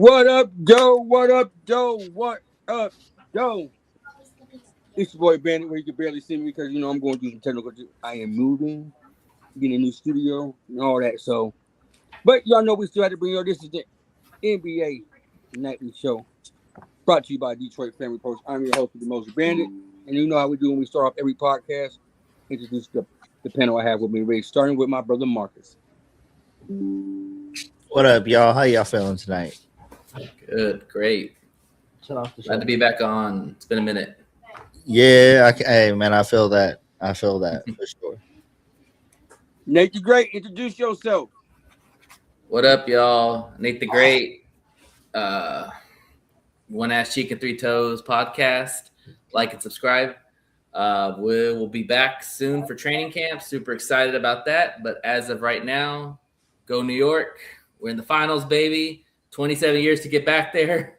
What up, Joe? What up, Joe? What up, Joe? It's your boy Bandit, where you can barely see me because I'm going through some technical. I am moving, getting a new studio, and all that. So, but y'all know we still have to bring you. This is the NBA Nightly Show, brought to you by Detroit Family Post. I'm your host, the Most Bandit, and you know how we do when we start off every podcast. Introduce the panel I have with me, Ray, starting with my brother Marcus. What up, y'all? How y'all feeling tonight? Good, great. Glad to be back on. It's been a minute. Yeah, hey man, I feel that. I feel that for sure. Nate the Great, introduce yourself. What up, y'all? Nate the Great. One Ass Cheek and Three Toes podcast. Like and subscribe. We will be back soon for training camp. Super excited about that. But as of right now, go New York. We're in the finals, baby. 27 years to get back there.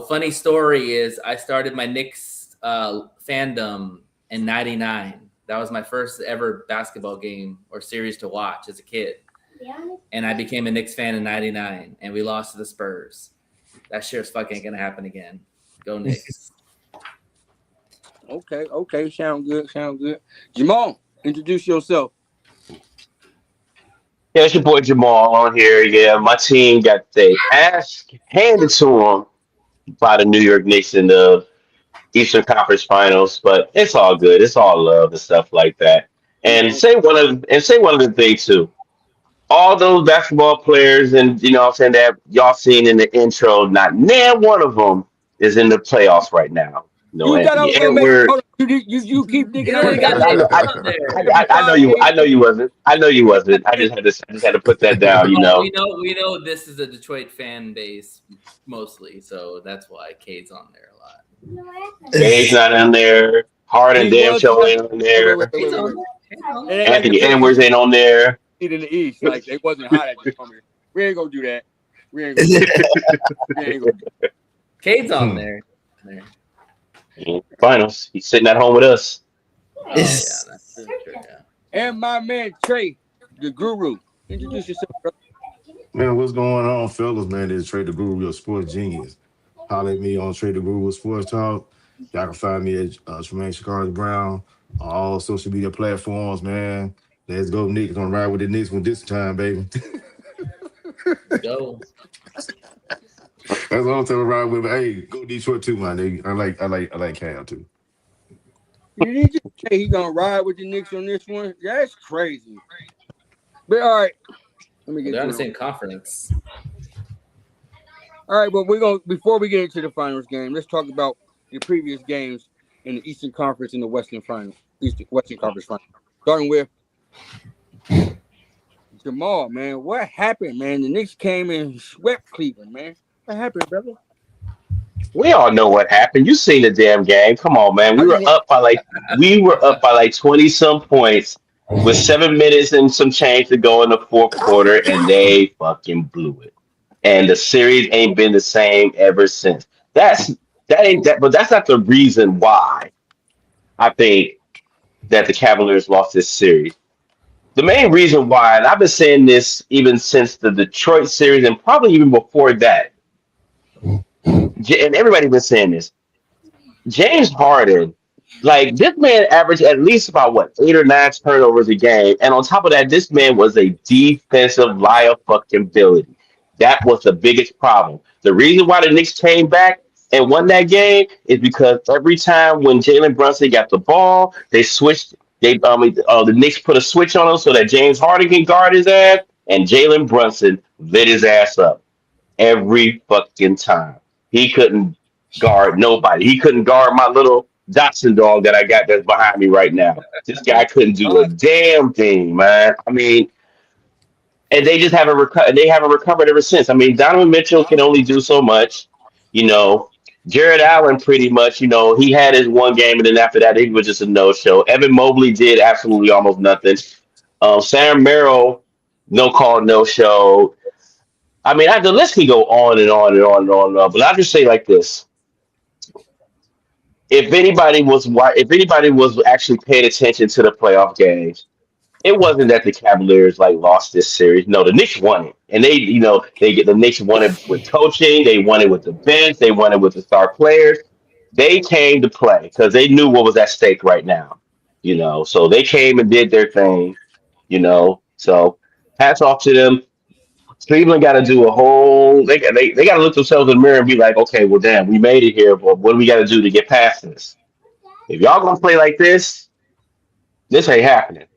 Funny story is I started my Knicks fandom in '99. That was my first ever basketball game or series to watch as a kid. And I became a Knicks fan in '99, and we lost to the Spurs. That shit's fucking gonna happen again. Go Knicks. Okay. Sound good. Jamal, introduce yourself. Yeah, it's your boy Jamal on here. Yeah, my team got their ass handed to them by the New York Knicks in the Eastern Conference Finals, but it's all good. It's all love and stuff like that. And say one of the things too. All those basketball players, and what I'm saying, that y'all seen in the intro, not nan one of them is in the playoffs right now. No, You got Anthony to make. Edwards. You keep thinking. I know you wasn't. I just had to put that down. We know this is a Detroit fan base mostly, so that's why Cade's on there a lot. Cade's not in there. Harden damn show ain't on there. Wait. Anthony Edwards ain't on there. In the East, like they wasn't hot at this moment. We ain't gonna do that. We ain't gonna do that. Cade's on there. Finals. He's sitting at home with us. Oh, yeah, that's true. Yeah. And my man Trey, the Guru. Introduce yourself, bro. Man, what's going on, fellas? Man, this is Trey the Guru, your sports genius. Holler at me on Trey the Guru Sports Talk. Y'all can find me at Tremaine Shakari Brown on all social media platforms, man. Let's go, Knicks. Gonna ride with the Knicks one this time, baby. Go. That's all I'm telling ride with. Hey, go Detroit too, my nigga. I like Cal too. Did he just say he gonna ride with the Knicks on this one? That's crazy. But all right, let me get. They're in the same conference. All right, but before we get into the finals game, let's talk about the previous games in the Eastern Conference and the Western Conference Final. Starting with Jamal, man. What happened, man? The Knicks came and swept Cleveland, man. What happened, brother? We all know what happened. You seen the damn game. Come on, man. We were up by like 20 some points with 7 minutes and some change to go in the fourth quarter, and they fucking blew it. And the series ain't been the same ever since. But that's not the reason why I think that the Cavaliers lost this series. The main reason why, and I've been saying this even since the Detroit series and probably even before that, and everybody's been saying this, James Harden, like this man averaged at least about 8 or 9 turnovers a game, and on top of that, this man was a defensive liability. That was the biggest problem. The reason why the Knicks came back and won that game is because every time when Jalen Brunson got the ball, they switched. The Knicks put a switch on him so that James Harden can guard his ass, and Jalen Brunson lit his ass up every fucking time. He couldn't guard nobody. He couldn't guard my little Dachshund dog that I got that's behind me right now. This guy couldn't do a damn thing, man. I mean, and they just haven't recovered ever since. I mean, Donovan Mitchell can only do so much, Jared Allen pretty much, he had his one game, and then after that, he was just a no-show. Evan Mobley did absolutely almost nothing. Sam Merrill, no call, no show. I mean, the list can go on and on and on and on and on. But I'll just say like this: if anybody was actually paying attention to the playoff games, it wasn't that the Cavaliers lost this series. No, the Knicks won it, And they get the Knicks won it with coaching, they won it with the bench, they won it with the star players. They came to play because they knew what was at stake right now. So they came and did their thing. So hats off to them. Cleveland got to do a whole. They got to look themselves in the mirror and be like, okay, well, damn, we made it here, but what do we got to do to get past this? If y'all gonna play like this ain't happening.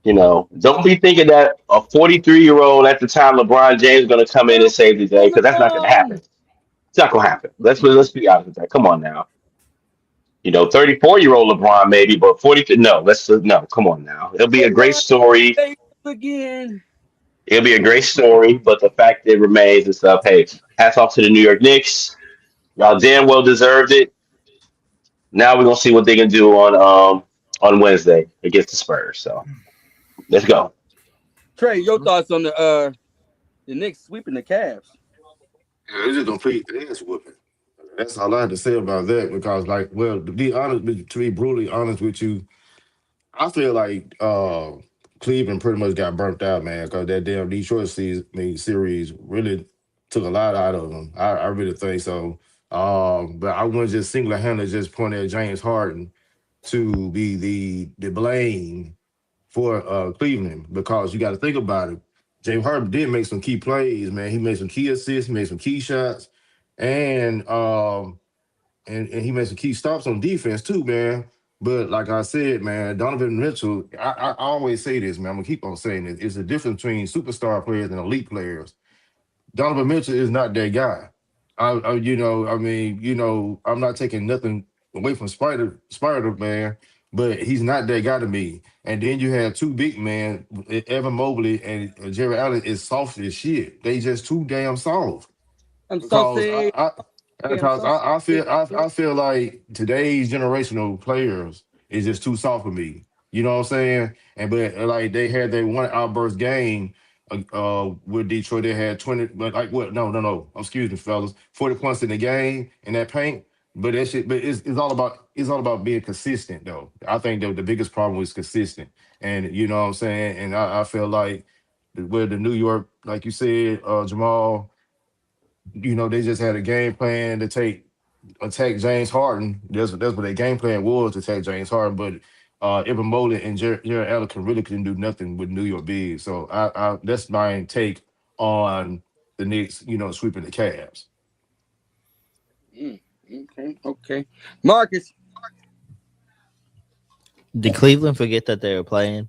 Don't be thinking that a 43-year-old at the time LeBron James is going to come in and save the day because that's not going to happen. It's not going to happen. Let's be honest with that. Come on now. 34-year-old LeBron maybe, but 43. No, no. Come on now. It'll be a great story. Again. It'll be a great story, but the fact it remains and stuff. Hey, hats off to the New York Knicks. Y'all damn well deserved it. Now we're gonna see what they can do on Wednesday against the Spurs. So let's go. Trey, your thoughts on the Knicks sweeping the Cavs? Yeah, it's just complete ass whooping. That's all I had to say about that because, like, well, to be honest, to be brutally honest with you, I feel like Cleveland pretty much got burnt out, man, because that damn Detroit series really took a lot out of them. I really think so. But I wouldn't just single-handedly just point at James Harden to be the blame for Cleveland because you got to think about it. James Harden did make some key plays, man. He made some key assists, he made some key shots, and and he made some key stops on defense too, man. But like I said, man, Donovan Mitchell, I always say this, man. I'm gonna keep on saying it. It's the difference between superstar players and elite players. Donovan Mitchell is not that guy. I'm not taking nothing away from Spider Man, but he's not that guy to me. And then you have two big men, Evan Mobley and Jerry Allen is soft as shit. They just too damn soft. I'm so Because sad. I feel like today's generational players is just too soft for me. You know what I'm saying? And but like they had their one outburst game with Detroit. They had 20, but like what? No. Excuse me, fellas. 40 points in the game in that paint. But that shit. But it's all about being consistent though. I think the biggest problem was consistent. And you know what I'm saying. And I feel like with the New York, like you said, Jamal. They just had a game plan to attack James Harden. That's what their game plan was to attack James Harden. But Evan Mobley and Jared Allen couldn't do nothing with New York Big. So I that's my take on the Knicks, sweeping the Cavs. Okay. Marcus. Did Cleveland forget that they were playing?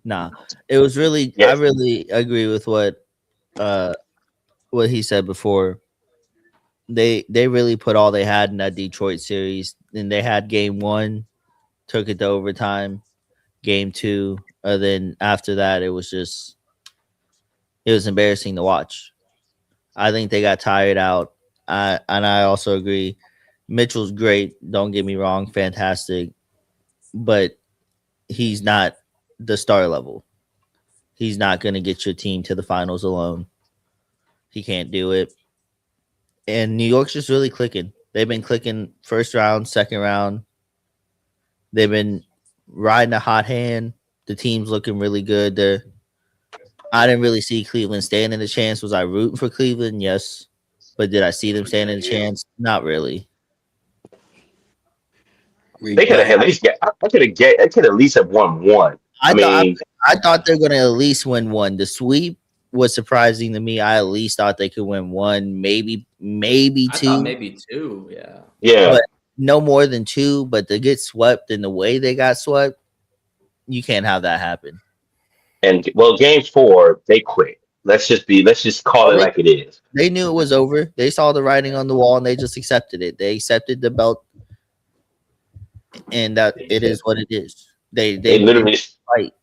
Nah. It was really I Yes. really agree with what he said before. They really put all they had in that Detroit series. And they had game 1, took it to overtime, game 2, then after that it was embarrassing to watch. I think they got tired out. And I also agree. Mitchell's great, don't get me wrong, fantastic, but he's not the star level. He's not going to get your team to the finals alone. He can't do it. And New York's just really clicking. They've been clicking first round, second round. They've been riding a hot hand. The team's looking really good. I didn't really see Cleveland standing a chance. Was I rooting for Cleveland? Yes. But did I see them standing a chance? Not really. They could have at least I could at least have won one. I thought they were going to at least win one. The sweep was surprising to me. I at least thought they could win one, maybe I two. thought maybe 2, yeah. Yeah. But no more than 2. But to get swept in the way they got swept, you can't have that happen. And well, game 4, they quit. Let's just call it like it is. They knew it was over. They saw the writing on the wall and they just accepted it. They accepted the belt, and that it is what it is. They literally fight.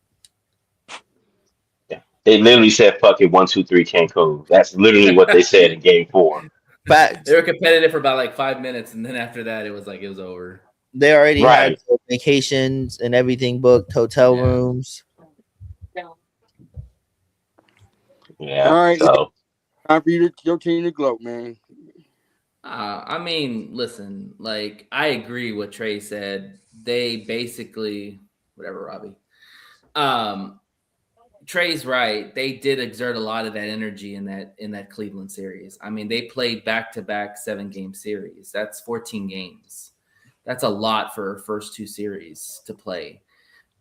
Yeah, they literally said, "Fuck it, 1, 2, 3, Cancun." That's literally what they said in game 4. Facts. They were competitive for about like 5 minutes, and then after that, it was over. They already Right. had vacations and everything booked, hotel rooms. Yeah. All right. So Time for your team to gloat, man. I mean, listen, like I agree what Trey said. They basically, whatever, Robbie. Trey's right. They did exert a lot of that energy in that Cleveland series. I mean, they played back-to-back 7-game series. That's 14 games. That's a lot for first 2 series to play.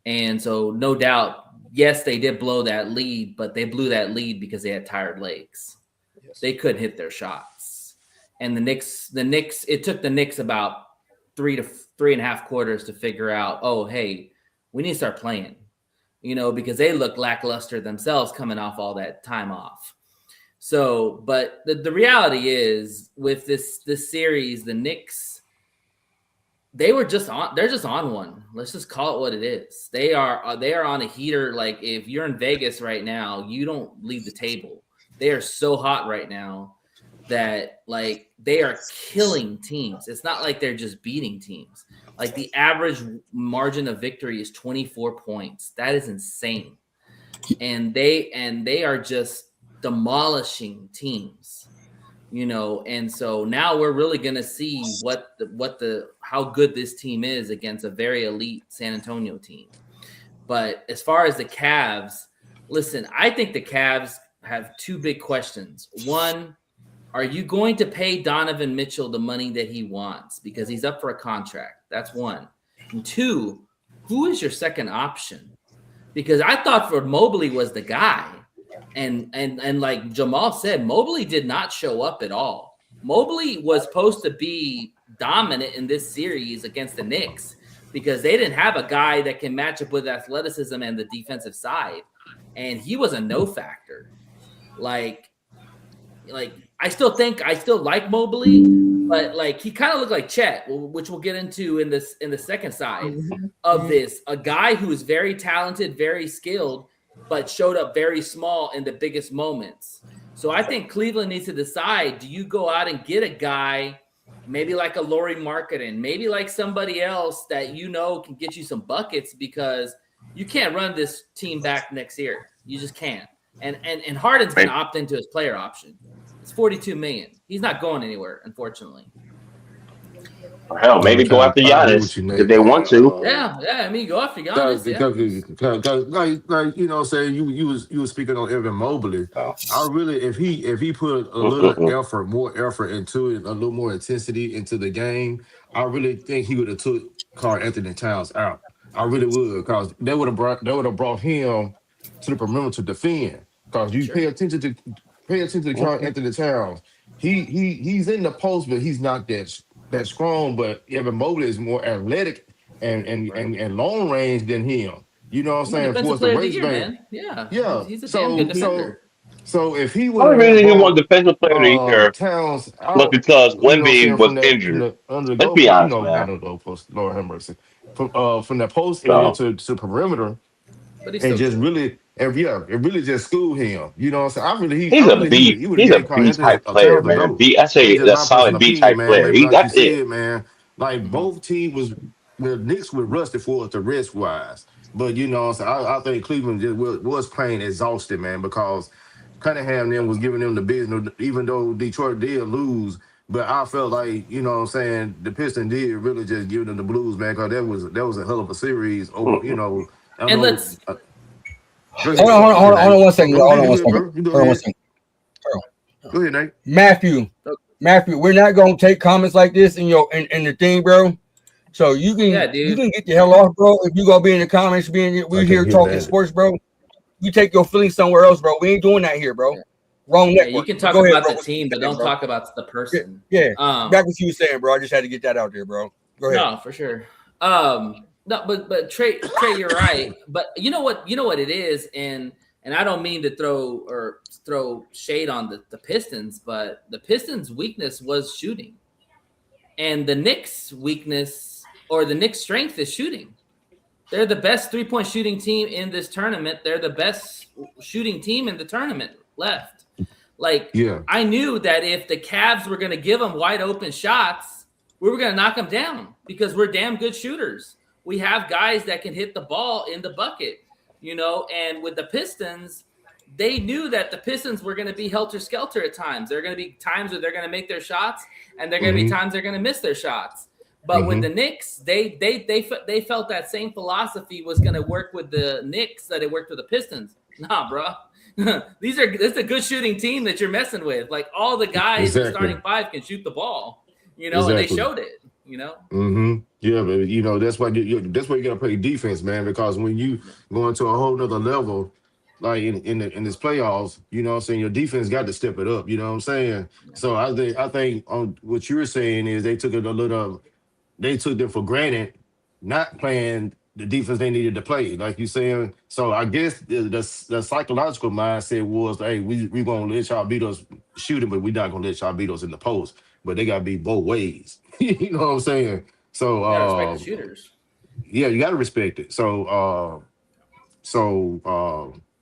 And so, no doubt, yes, they did blow that lead, but they blew that lead because they had tired legs. Yes. They couldn't hit their shots. And the Knicks, it took the Knicks about 3 to 3.5 quarters to figure out, oh, hey, we need to start playing, because they look lackluster themselves coming off all that time off. So, but the reality is with this series, the Knicks, they're just on one. Let's just call it what it is. They are on a heater. Like, if you're in Vegas right now, you don't leave the table. They are so hot right now that, like, they are killing teams. It's not like they're just beating teams. Like, the average margin of victory is 24 points. That is insane. And they are just demolishing teams. And so now we're really going to see how good this team is against a very elite San Antonio team. But as far as the Cavs, listen, I think the Cavs have 2 big questions. One, are you going to pay Donovan Mitchell the money that he wants because he's up for a contract? That's one. And 2, who is your second option? Because I thought Ford Mobley was the guy. And like Jamal said, Mobley did not show up at all. Mobley was supposed to be dominant in this series against the Knicks because they didn't have a guy that can match up with athleticism and the defensive side. And he was a no factor. Like I still like Mobley, but like he kind of looked like Chet, which we'll get into in the second side of this. A guy who is very talented, very skilled, but showed up very small in the biggest moments. So I think Cleveland needs to decide, do you go out and get a guy, maybe like a Lauri Markkanen, maybe like somebody else that can get you some buckets, because you can't run this team back next year. You just can't. And Harden's going to opt into his player option. It's $42 million. He's not going anywhere, unfortunately. Hell, maybe go after Giannis if they want to. Yeah. I mean, go after Giannis. Because like saying you was speaking on Evan Mobley. I really, if he put a little more effort into it, a little more intensity into the game, I really think he would have took Karl Anthony Towns out. I really would, because they would have brought him to the perimeter to defend. Because you pay attention to Karl Anthony Towns. He's in the post, but he's not that strong. But Evan Mobley is more athletic and long range than him. You know what I'm saying? Defensive player of the year, man. Yeah. He's a damn good defender. So if he would, the only reason he won Defensive Player of the Year Towns was because Wemby was injured. Let's be honest, man. Not the goalpost, Lord have mercy. From the post area to perimeter, and just really, it really just schooled him. You know what I'm saying? He's a B type player, man. I say a solid B type player. That's it, man. Like both teams the Knicks were rusted for the rest wise, but I think Cleveland just was playing exhausted, man, because Cunningham then was giving them the business, even though Detroit did lose. But I felt like, the Pistons did really just give them the blues, man, because that was a hell of a series. Hold on 1 second. Go ahead, Nate. Matthew, we're not gonna take comments like this in the thing, bro. So you can get the hell off, bro. If you gonna be in the comments, we're here talking sports, bro. You take your feelings somewhere else, bro. We ain't doing that here, bro. Wrong network. You can talk about the team, but don't talk about the person. Yeah. Back what you were saying, bro. I just had to get that out there, bro. Go ahead. No, for sure. No, but Trey, you're right. But you know what it is, and I don't mean to throw shade on the Pistons, but the Pistons' weakness was shooting, and the Knicks' weakness or the Knicks' strength is shooting. They're the best 3-point shooting team in this tournament. They're the best shooting team in the tournament left. I knew that if the Cavs were going to give them wide open shots, we were going to knock them down because we're damn good shooters. We have guys that can hit the ball in the bucket, and with the Pistons, they knew that the Pistons were going to be helter-skelter at times. There are going to be times where they're going to make their shots, and there are going to be times they're going to miss their shots. But with the Knicks, they felt that same philosophy was going to work with the Knicks that it worked with the Pistons. Nah, bro. This is a good shooting team that you're messing with. Like all the guys in the starting five can shoot the ball, and they showed it. Mm-hmm. Yeah, but that's why that's why you gotta play defense, man. Because when you go into a whole nother level, like in this playoffs, what I'm saying, your defense got to step it up. You know what I'm saying? So I think on what you're saying is they took them for granted, not playing the defense they needed to play, like you saying. So I guess the psychological mindset was, hey, we gonna let y'all beat us shooting, but we not gonna let y'all beat us in the post. But they gotta be both ways. You know what I'm saying? So You gotta respect the shooters. yeah, you gotta respect it. So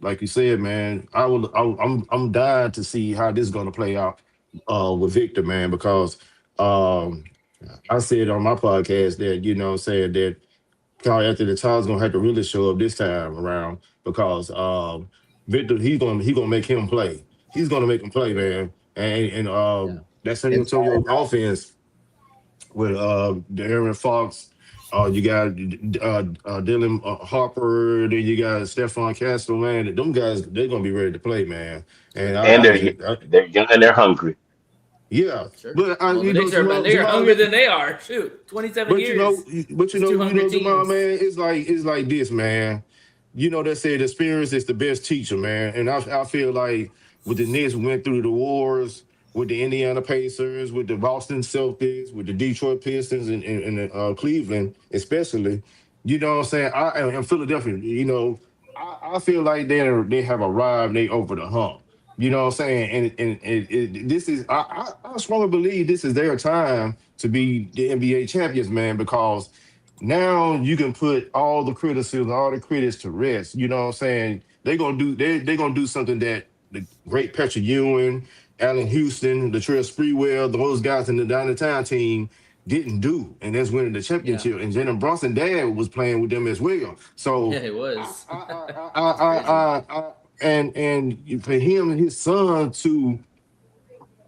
like you said, man, I'm dying to see how this is gonna play out with Victor, man, because um I said on my podcast that what I'm saying, that Carl Anthony Towns gonna have to really show up this time around, because Victor, he gonna make him play. He's gonna make him play, man. And that San Antonio offense with De'Aaron Fox, you got Dylan Harper, then you got Stephon Castle, man. Them guys, they're gonna be ready to play, man. And And they're young and they're hungry. yeah, Sure. but Well, the Knicks are they're hungrier than they are. Shoot, 27 but years. Jamal, man, it's like this, man. They said experience is the best teacher, man. And I feel like with the Knicks went through the wars, with the Indiana Pacers, with the Boston Celtics, with the Detroit Pistons, and Cleveland, especially. You know what I'm saying? And Philadelphia. I feel like they have arrived. They over the hump. You know what I'm saying? And this is I strongly believe this is their time to be the NBA champions, man, because now you can put all the criticism, all the critics to rest. You know what I'm saying? They're gonna do something that the great Patrick Ewing, Allen Houston, Latrell Sprewell, those guys in the down the town team didn't do, and that's winning the championship. And Jalen Brunson dad was playing with them as well. So Yeah, it was. and for him and his son to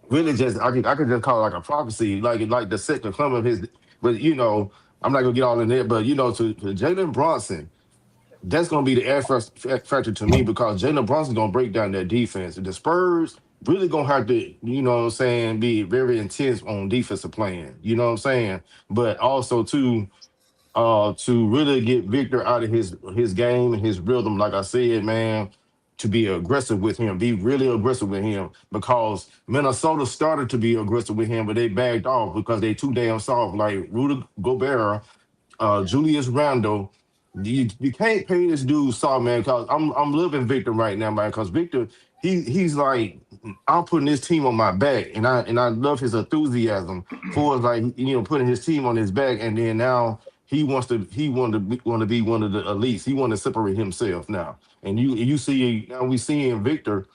really just I could just call it like a prophecy, like the second coming of his. But I'm not gonna get all in there. But to Jalen Brunson, that's gonna be the factor to me, because Jalen Brunson's gonna break down that defense. And the Spurs really gonna have to, what I'm saying, be very intense on defensive playing. You know what I'm saying? But also to really get Victor out of his game and his rhythm, like I said, man, to be aggressive with him, be really aggressive with him, because Minnesota started to be aggressive with him, but they backed off because they too damn soft. Like Rudy Gobert, Julius Randle. You can't pay this dude soft, man, because I'm loving Victor right now, man, because Victor, he's like, I'm putting this team on my back, and I love his enthusiasm for, like, putting his team on his back. And then now he want to be one of the elites. He want to separate himself now. And you see now, we seeing Victor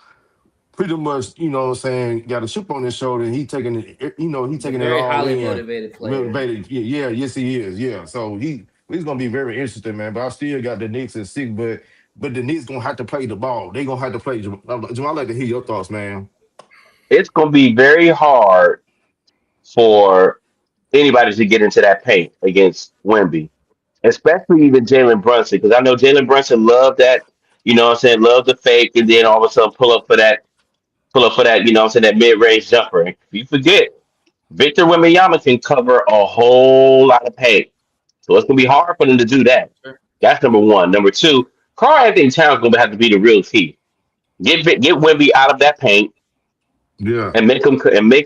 pretty much, what I'm saying, got a chip on his shoulder, and he taking it, he He's a taking it very all highly in. motivated player. Motivated, yeah, yes he is, yeah. So he's gonna be very interesting, man. But I still got the Knicks at 6, but the Knicks gonna have to play the ball. They gonna have to play. Jamal, I'd like to hear your thoughts, man. It's gonna be very hard for anybody to get into that paint against Wemby, especially even Jalen Brunson, because I know Jalen Brunson loved that, what I'm saying, loved the fake, and then all of a sudden pull up for that, what I'm saying, that mid range jumper. If you forget, Victor Wembanyama can cover a whole lot of paint. So it's gonna be hard for them to do that. Sure. That's number one. Number two, Karl Anthony Towns gonna have to be the real key. Get Wemby out of that paint Yeah. and make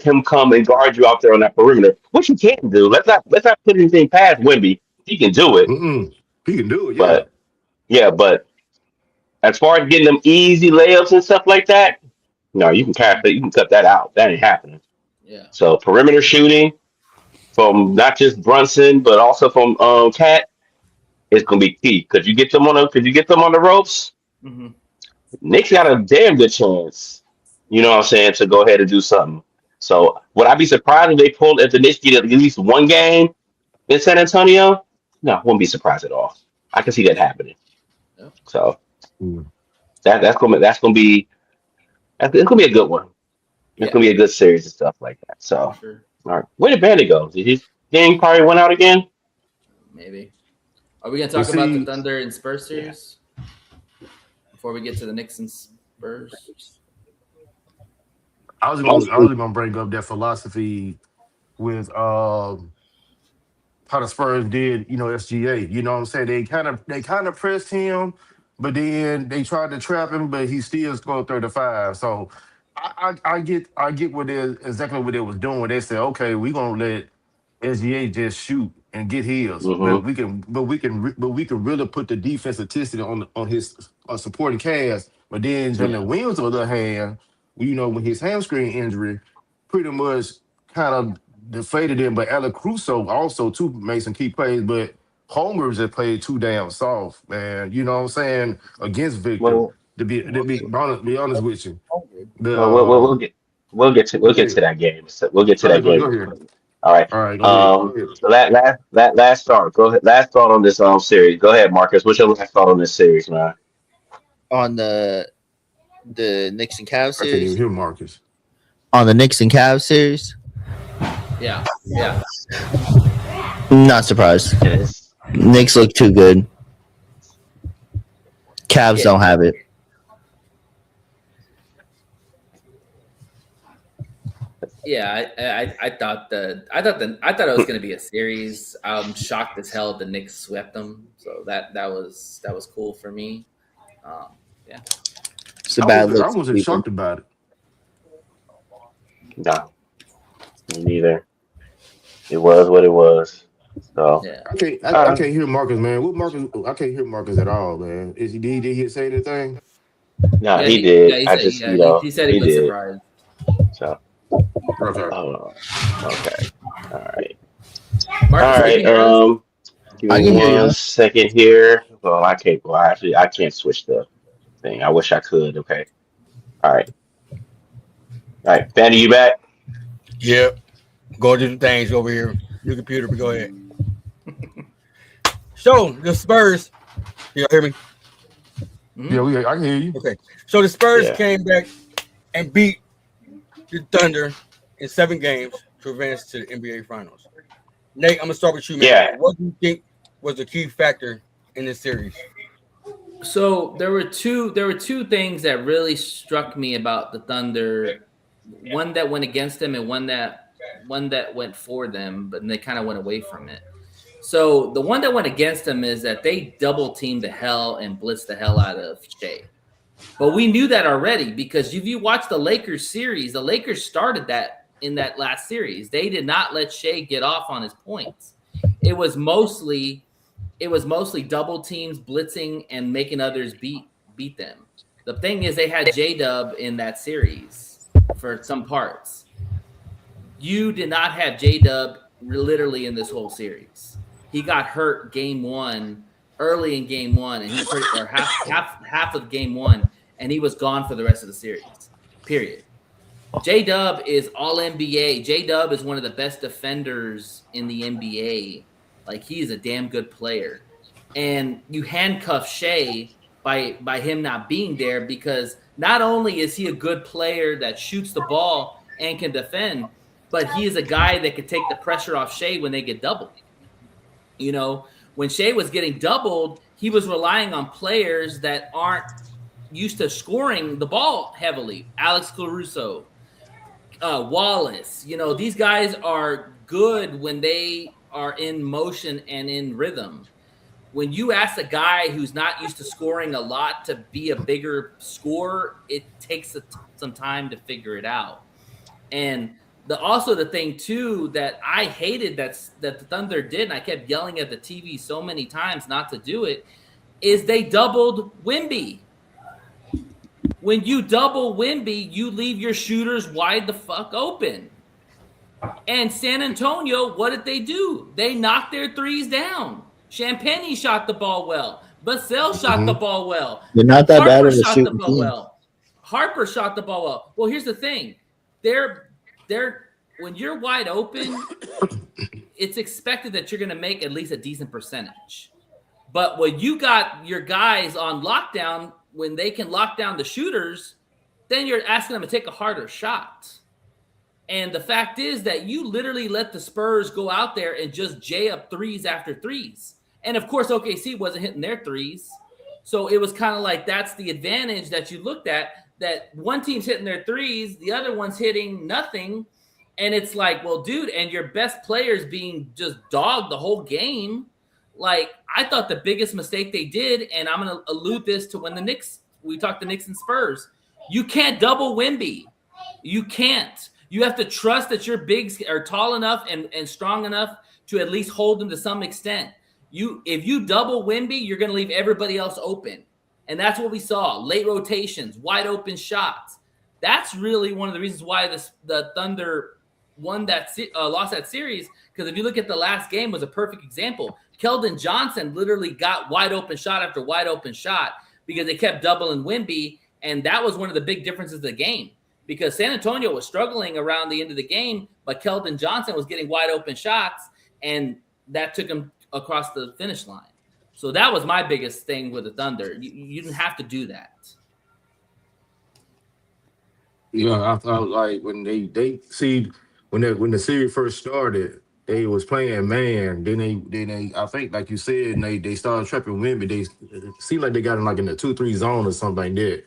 him come and guard you out there on that perimeter, which he can do. Let's not put anything past Wemby. He can do it, Mm-mm. He can do it, yeah. but yeah, but as far as getting them easy layups and stuff like that, no, you can cut that out. That ain't happening. Yeah. So perimeter shooting from not just Brunson but also from Cat is gonna be key, because you get them on the ropes. Mm-hmm. Knicks got a damn good chance, what I'm saying, to go ahead and do something. So would I be surprised if the Knicks get at least one game in San Antonio? No, I wouldn't be surprised at all. I can see that happening. Yep. So Mm. it's gonna be a good one. It's Yeah. gonna be a good series and stuff like that. So For sure. all right, where did Bandit go? Did his game probably went out again? Maybe. Are we gonna talk about the Thunder and Spurs series before we get to the Knicks and Spurs? I was gonna bring up that philosophy with how the Spurs did, SGA. You know what I'm saying? They kind of pressed him, but then they tried to trap him, but he still scored 35. So I get exactly what they was doing. They said, okay, we're gonna let SGA just shoot and get his, but Mm-hmm. we can really put the defensive intensity on his supporting cast. But then Yeah. Jalen Williams, on the other hand, with his hamstring injury, pretty much kind of deflated him. But Alec Crusoe also too made some key plays, but Homer just played too damn soft, man. You know what I'm saying? Against Victor, Well, to be honest with you. The well, we'll get to okay, that game. So we'll get to all that right, go game. ahead. All right. All right, go ahead. Go ahead. So last thought. Go ahead. Last thought on this series. Go ahead, Marcus. What's your last thought on this series, man? On the Knicks and Cavs I can't even series. hear Marcus. On the Knicks and Cavs series, Yeah. not surprised. Yes. Knicks look too good. Cavs Yeah. don't have it. Yeah, I thought it was going to be a series. I'm shocked as hell the Knicks swept them, so that was cool for me. Yeah, It's a I bad was I look for wasn't people. shocked about it. No, me neither. It was what it was. So, yeah, I can't I, I uh, can't hear Marcus, man. What Marcus? I can't hear Marcus at all, man. Did he say anything? no, yeah. he did. He I said just, he said he he was did. surprised. So, Okay. oh, okay. All right. Marcus, All can you right. hear us? Give I me can hear one you. second here. Well, I can't. Well, actually, I can't switch the thing. I wish I could. Okay. All right. All right. Fanny, you back? Yep. Go do some things over here. New computer, but go ahead. So the Spurs, you hear me? Yeah, I can hear you. Okay. So the Spurs Yeah. came back and beat the Thunder in 7 games to advance to the NBA Finals. Nate, I'm gonna start with you, man. Yeah. What do you think was the key factor in this series? So there were two things that really struck me about the Thunder. One that went against them, and one that went for them, but they kind of went away from it. So the one that went against them is that they double teamed the hell and blitzed the hell out of Shea. But we knew that already because if you watch the Lakers series, the Lakers started that in that last series. They did not let Shea get off on his points. It was mostly double teams, blitzing, and making others beat them. The thing is, they had J-Dub in that series for some parts. You did not have J-Dub literally in this whole series. He got hurt early in game one, and half of game one, and he was gone for the rest of the series. Period. J-Dub is all NBA. J-Dub is one of the best defenders in the NBA. Like, he is a damn good player. And you handcuff Shea by him not being there because not only is he a good player that shoots the ball and can defend, but he is a guy that could take the pressure off Shea when they get doubled. You know, when Shea was getting doubled, he was relying on players that aren't used to scoring the ball heavily. Alex Caruso, Wallace, these guys are good when they are in motion and in rhythm. When you ask a guy who's not used to scoring a lot to be a bigger scorer, it takes some time to figure it out. And also the thing too that I hated that the Thunder did, and I kept yelling at the TV so many times not to do it, is they doubled Wemby. When you double Wemby, you leave your shooters wide the fuck open. And San Antonio, what did they do? They knocked their threes down. Champagny shot the ball well. Basel shot the ball well. They're not that bad Harper of a shot the shooting ball team. well. Harper shot the ball well. Well, here's the thing. They're when you're wide open, it's expected that you're going to make at least a decent percentage. But when you got your guys on lockdown, when they can lock down the shooters, then you're asking them to take a harder shot. And the fact is that you literally let the Spurs go out there and just jay up threes after threes. And of course, OKC wasn't hitting their threes. So it was kind of like that's the advantage that you looked at, that one team's hitting their threes, the other one's hitting nothing. And it's like, well, dude, and your best players being just dogged the whole game. Like, I thought the biggest mistake they did, and I'm going to allude this to when we talked the Knicks and Spurs, you can't double Wemby. You can't. You have to trust that your bigs are tall enough and strong enough to at least hold them to some extent. If you double Wemby, you're going to leave everybody else open. And that's what we saw. Late rotations, wide open shots. That's really one of the reasons why the Thunder lost that series, because if you look at the last game was a perfect example. Keldon Johnson literally got wide open shot after wide open shot because they kept doubling Wemby, and that was one of the big differences of the game, because San Antonio was struggling around the end of the game, but Keldon Johnson was getting wide open shots, and that took him across the finish line. So that was my biggest thing with the Thunder. You didn't have to do that. Yeah, I thought like when they see when the series first started, they was playing man. Then they I think like you said, they started trapping Wemby. They it seemed like they got him like in the 2-3 zone or something like that.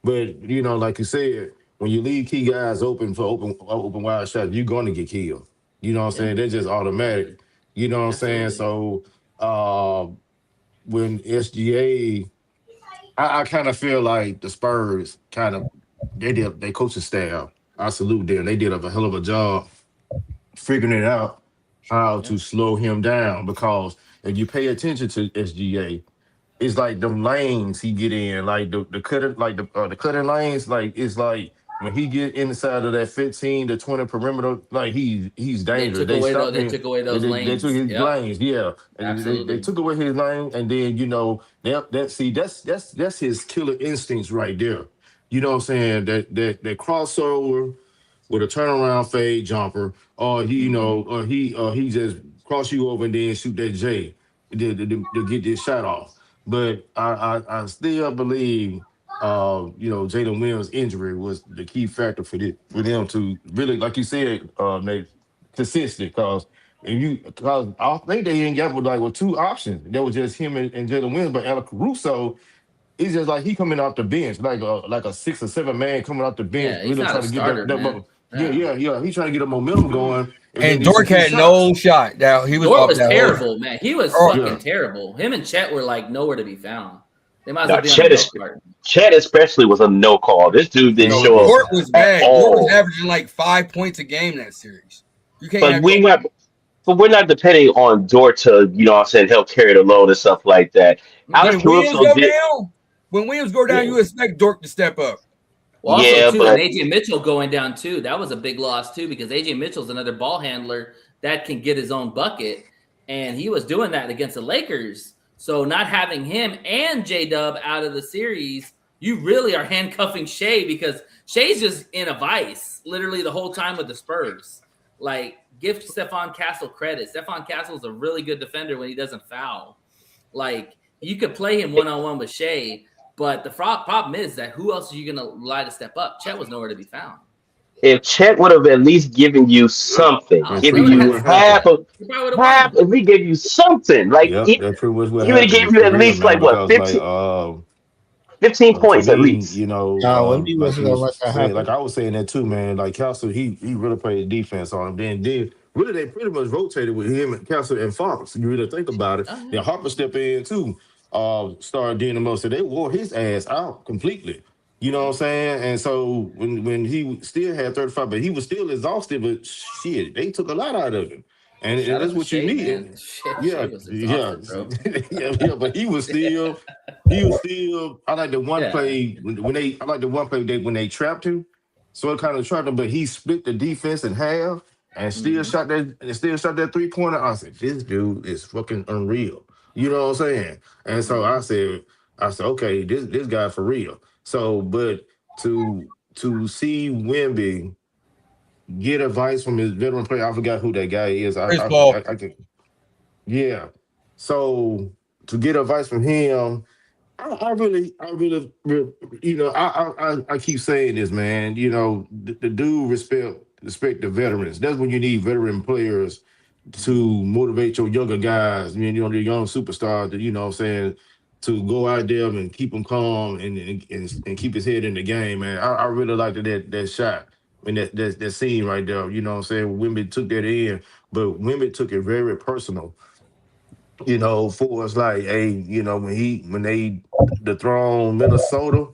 But like you said, when you leave key guys open for open wide shots, you're going to get killed. You know what I'm saying? They're just automatic. You know what I'm saying? So when SGA, I kind of feel like the Spurs kind of they coaching staff. I salute them. They did a hell of a job figuring it out how to slow him down, because if you pay attention to SGA, it's like them lanes he get in, like the cutting, like the cutting lanes, like it's like when he get inside of that 15 to 20 perimeter, like he's dangerous. They took away those lanes. They took his lanes, yeah. And Absolutely. they took away his lane, and then that's his killer instincts right there. You know what I'm saying? That crossover with a turnaround fade jumper, or he just cross you over and then shoot that J to get this shot off. But I still believe Jalen Williams' injury was the key factor for them to really, like you said, Nate, consistent, because I think they ended up with two options. There was just him and Jalen Williams, but Alec Caruso, it's just like he coming off the bench, like a 6 or 7 man coming off the bench, He's not trying a to starter, get that man. Yeah. He's trying to get a momentum going. And Dort had no shot. He was Dort was terrible, man. He was fucking terrible. Him and Chet were like nowhere to be found. They might as well be on the card. Chet especially was a no call. This dude didn't show up. Dort was bad. Dort was averaging like 5 points a game that series. You can't. But we're not depending on Dort to, help carry the load and stuff like that. When Williams go down, you expect Dort to step up. Well, also, and AJ Mitchell going down, too. That was a big loss, too, because AJ Mitchell's another ball handler that can get his own bucket, and he was doing that against the Lakers. So not having him and J-Dub out of the series, you really are handcuffing Shea, because Shea's just in a vice literally the whole time with the Spurs. Like, give Stephon Castle credit. Stephon Castle is a really good defender when he doesn't foul. Like, you could play him one-on-one with Shea, but the problem is that who else are you going to rely to step up? Chet was nowhere to be found. If Chet would have at least given you something, giving you if he gave you something, like he would have gave you at least 15 points at least. Like I was saying that too, man. Like Castle, he really played defense on him. Then really they pretty much rotated with him and Castle and Fox. You really think about it. Then Harper stepped in too. Started doing the most. So they wore his ass out completely. You know what I'm saying? And so when he still had 35, but he was still exhausted, but shit, they took a lot out of him. And that's what you need. But he was still I like the one play when they trapped him. So it kind of trapped him, but he split the defense in half and still shot that 3-pointer. I said, this dude is fucking unreal. You know what I'm saying? And so I said, okay, this guy for real. So, but to see Wemby get advice from his veteran player, I forgot who that guy is. So to get advice from him, I really, I keep saying this, man. The dude respect the veterans. That's when you need veteran players to motivate your younger guys. The young superstars that, to go out there and keep him calm and keep his head in the game, man. I really liked that shot. I mean that scene right there. You know what I'm saying? Wimby took that in, but Wimby took it very personal. For us, like, hey, when they dethrone Minnesota,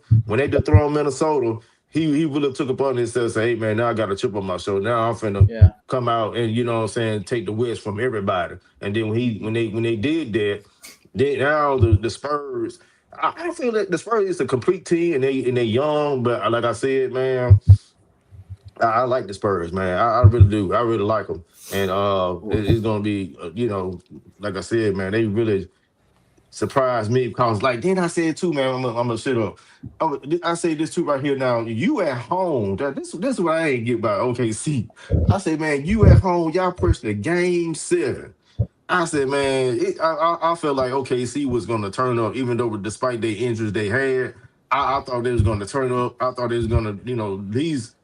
he really took upon himself and say, hey man, now I got a chip on my shoulder. Now I'm finna come out and take the West from everybody. And then when they did that, then now the Spurs, I feel that the Spurs is a complete team and they young, but like I said, man, I like the Spurs, man. I really do. I really like them. And it's gonna be, like I said, man, they really surprised me because, like, then I said too, man, I'm gonna shut up. I say this too right here now. You at home? This is what I ain't get about OKC. I say, man, you at home? Y'all pushed the game 7. I said, man, I felt like OKC was gonna turn up, even though despite the injuries they had. I thought they was gonna turn up. I thought they was gonna, these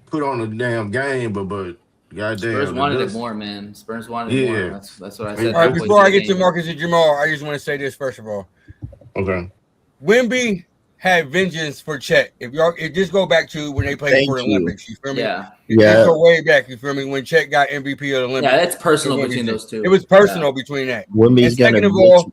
put on a damn game, but goddamn, Spurs wanted it more, man. Spurs wanted it more. That's what I said. All right, before I get to Marcus and Jamal, I just want to say this first of all. Okay. Wemby had vengeance for Chet. If just go back to when they played for the Olympics, you feel me? Yeah. Just go way back, you feel me? When Chet got MVP of the Olympics. Yeah, that's personal between those two. It was personal between that. Wemby's and second of all,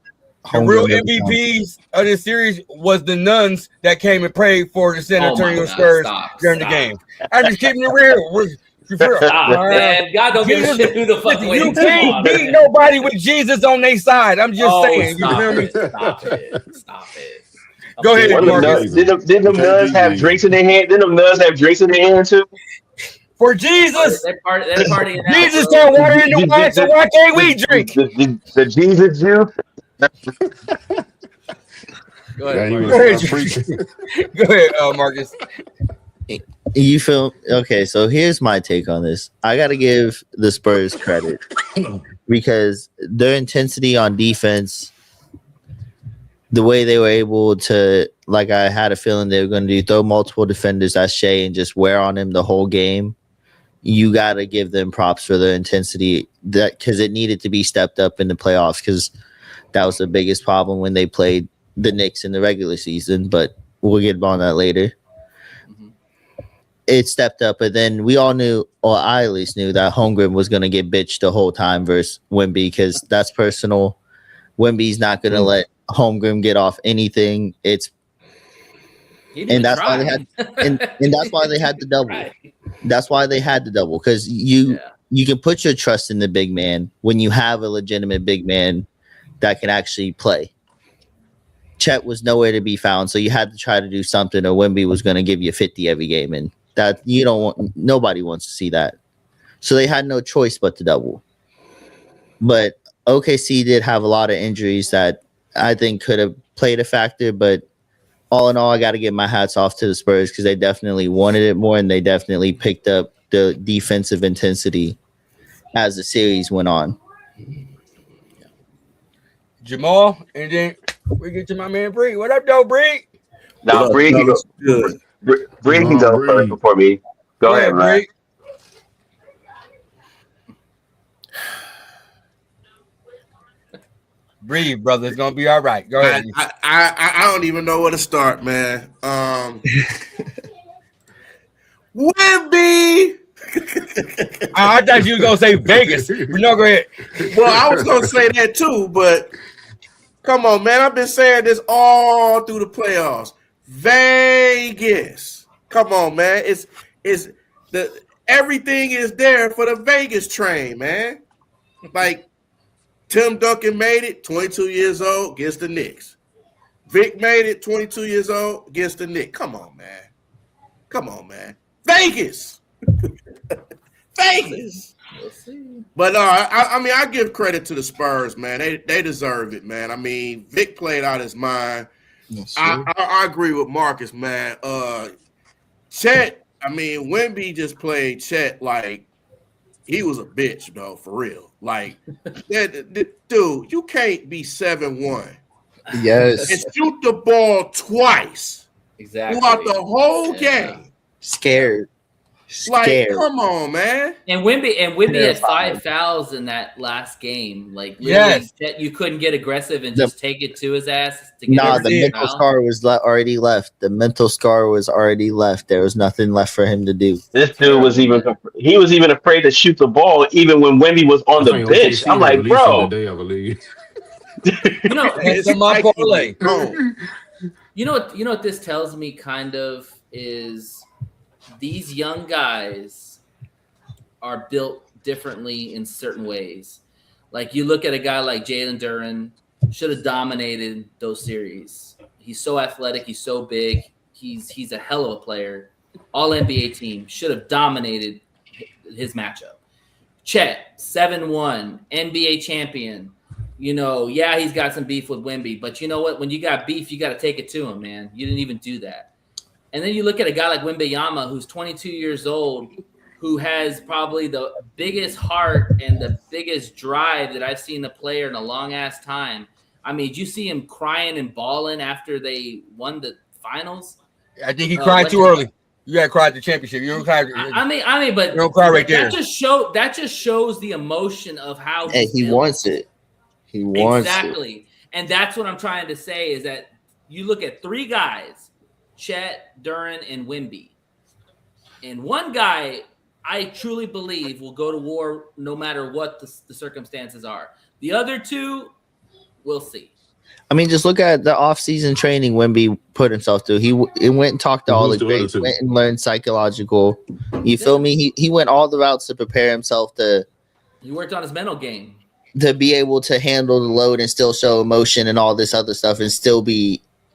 the real MVPs of this series was the nuns that came and prayed for the San Antonio Spurs during the game. I'm just keeping it real. Man. God don't give a shit who the fuck wins. You can't beat nobody with Jesus on their side. I'm just saying. You feel me? Stop it. Go ahead, Marcus. Did them nuns have drinks in their hand? Did them nuns have drinks in their hand too? For Jesus. They're partying out, Jesus turned water into wine, so why can't we drink? The Jesus Jew. Go ahead, Marcus. You feel okay? So here's my take on this. I got to give the Spurs credit because their intensity on defense, the way they were able to, like, I had a feeling they were going to throw multiple defenders at Shea and just wear on him the whole game. You got to give them props for their intensity, that because it needed to be stepped up in the playoffs, because that was the biggest problem when they played the Knicks in the regular season. But we'll get on that later. It stepped up, but then we all knew, or I at least knew, that Holmgren was going to get bitched the whole time versus Wemby, because that's personal. Wemby's not going to let Holmgren get off anything. That's why they had, and that's why they had the double. Right. That's why they had the double, because you can put your trust in the big man when you have a legitimate big man that can actually play. Chet was nowhere to be found, so you had to try to do something, or Wemby was going to give you 50 every game, and that you don't want. Nobody wants to see that. So they had no choice but to double. But OKC did have a lot of injuries that I think could have played a factor, but all in all, I got to give my hats off to the Spurs because they definitely wanted it more, and they definitely picked up the defensive intensity as the series went on. Jamal, and then we get to my man Bree. What up, though, Bree? Now, Bree can go. Bree can go first before me. Go ahead, man. Breathe, brother. It's gonna be all right. Go ahead. I don't even know where to start, man. Wemby. I thought you were gonna say Vegas. No, go ahead. Well, I was gonna say that too, but come on, man. I've been saying this all through the playoffs. Vegas. Come on, man. It's the everything is there for the Vegas train, man. Like Tim Duncan made it, 22 years old, against the Knicks. Vic made it, 22 years old, against the Knicks. Come on, man. Come on, man. Vegas. Vegas. But I mean, I give credit to the Spurs, man. They deserve it, man. I mean, Vic played out his mind. Yes, I agree with Marcus, man. Chet, I mean, Wemby just played Chet like he was a bitch, though, for real. Like, dude, you can't be 7-1. Yes. And shoot the ball twice. Exactly. Throughout the whole game. Scared. Scared. Like, come on, man. And Wimby had Terrified. 5 fouls in that last game. Like, Yes. literally, you couldn't get aggressive and The- just take it to his ass to get Nah, every the did. mental foul. scar was already left. The mental scar was already left. There was nothing left for him to do. This dude was even he was even afraid to shoot the ball even when Wemby was on I the think bench. OKC I'm had like, released him bro, today, I believe. You know, It's His my IQ parlay. is gone. you know what this tells me kind of is these young guys are built differently in certain ways. Like you look at a guy like Jalen Duren, should have dominated those series. He's so athletic, he's so big, he's a hell of a player. All NBA team should have dominated his matchup. Chet, 7-1, NBA champion. You know, yeah, he's got some beef with Wemby, but you know what? When you got beef, you got to take it to him, man. You didn't even do that. And then you look at a guy like Wembanyama, who's 22 years old, who has probably the biggest heart and the biggest drive that I've seen a player in a long-ass time. I mean, did you see him crying and bawling after they won the finals? I think he cried too early. You got to cry at the championship. You don't cry. I mean, but you don't cry right there. That just shows the emotion of how Hey, he built. wants it. He wants it. Exactly. And that's what I'm trying to say is that you look at 3 guys, Chet, Duren, and Wemby. And one guy, I truly believe, will go to war no matter what the circumstances are. The other 2, we'll see. I mean, just look at the off-season training Wemby put himself through. He went and talked to all Who's the the other greats, two? went and learned psychological. You feel me? He went all the routes to prepare himself to He worked on his mental game. be able to handle the load and still show emotion and all this other stuff and still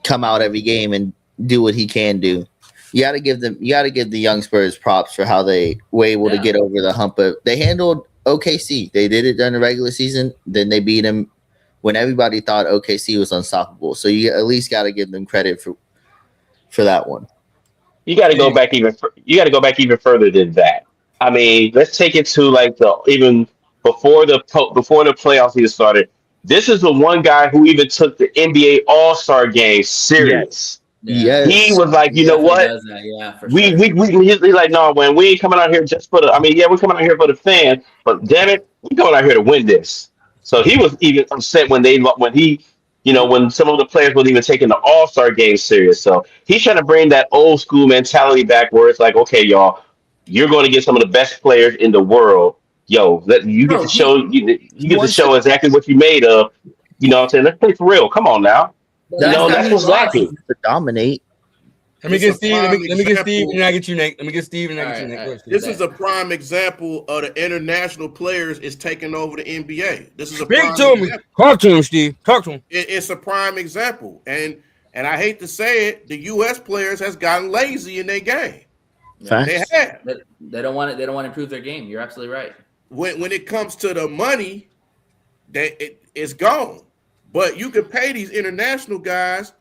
come out every game and do what he can do. You got to give the young Spurs props for how they were able to get over the hump. But they handled OKC. They did it during the regular season. Then they beat him when everybody thought OKC was unstoppable. So you at least got to give them credit for that one. you got to go back even further than that. I mean, let's take it to like even before the playoffs even started. This is the one guy who even took the NBA All-Star game serious. Yes. He was like, He you know definitely what? does that, yeah, for We sure. he's like, no, man, we ain't coming out here just for the. I mean, yeah, we're coming out here for the fans, but damn it, we're coming out here to win this. So he was even upset when when some of the players weren't even taking the All Star game serious. So he's trying to bring that old school mentality back, where it's like, okay, y'all, you're going to get some of the best players in the world. Yo, you get to show you get to show exactly what you made of. You know what I'm saying? Let's play for real. Come on now. That's what's lacking. To dominate. Let me get It's a Steve. prime Let me get Steve, example. and I get you, Nate. Let me get Steve, and I get you, Nate. All Go right. ahead, Steve. This is a prime example of the international players is taking over the NBA. This is a Speak prime to him. example. Talk to him, Steve. Talk to him. It's a prime example, and I hate to say it, the U.S. players has gotten lazy in their game. Facts. They have. They don't want it. They don't want to improve their game. You're absolutely right. When it comes to the money, it's gone. But you can pay these international guys,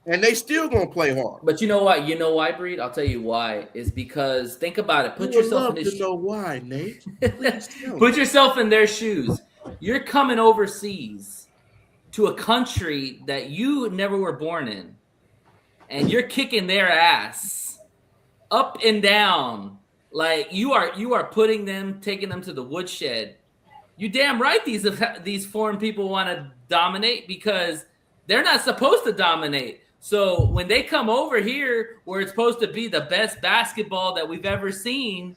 and they still gonna play hard. But you know what? You know why, Breed? I'll tell you why. Is because think about it. Put You would yourself love in to his know why, Nate. Put yourself in their shoes. You're coming overseas to a country that you never were born in, and you're kicking their ass up and down. Like you are taking them to the woodshed. You damn right these foreign people want to dominate because they're not supposed to dominate. So when they come over here where it's supposed to be the best basketball that we've ever seen,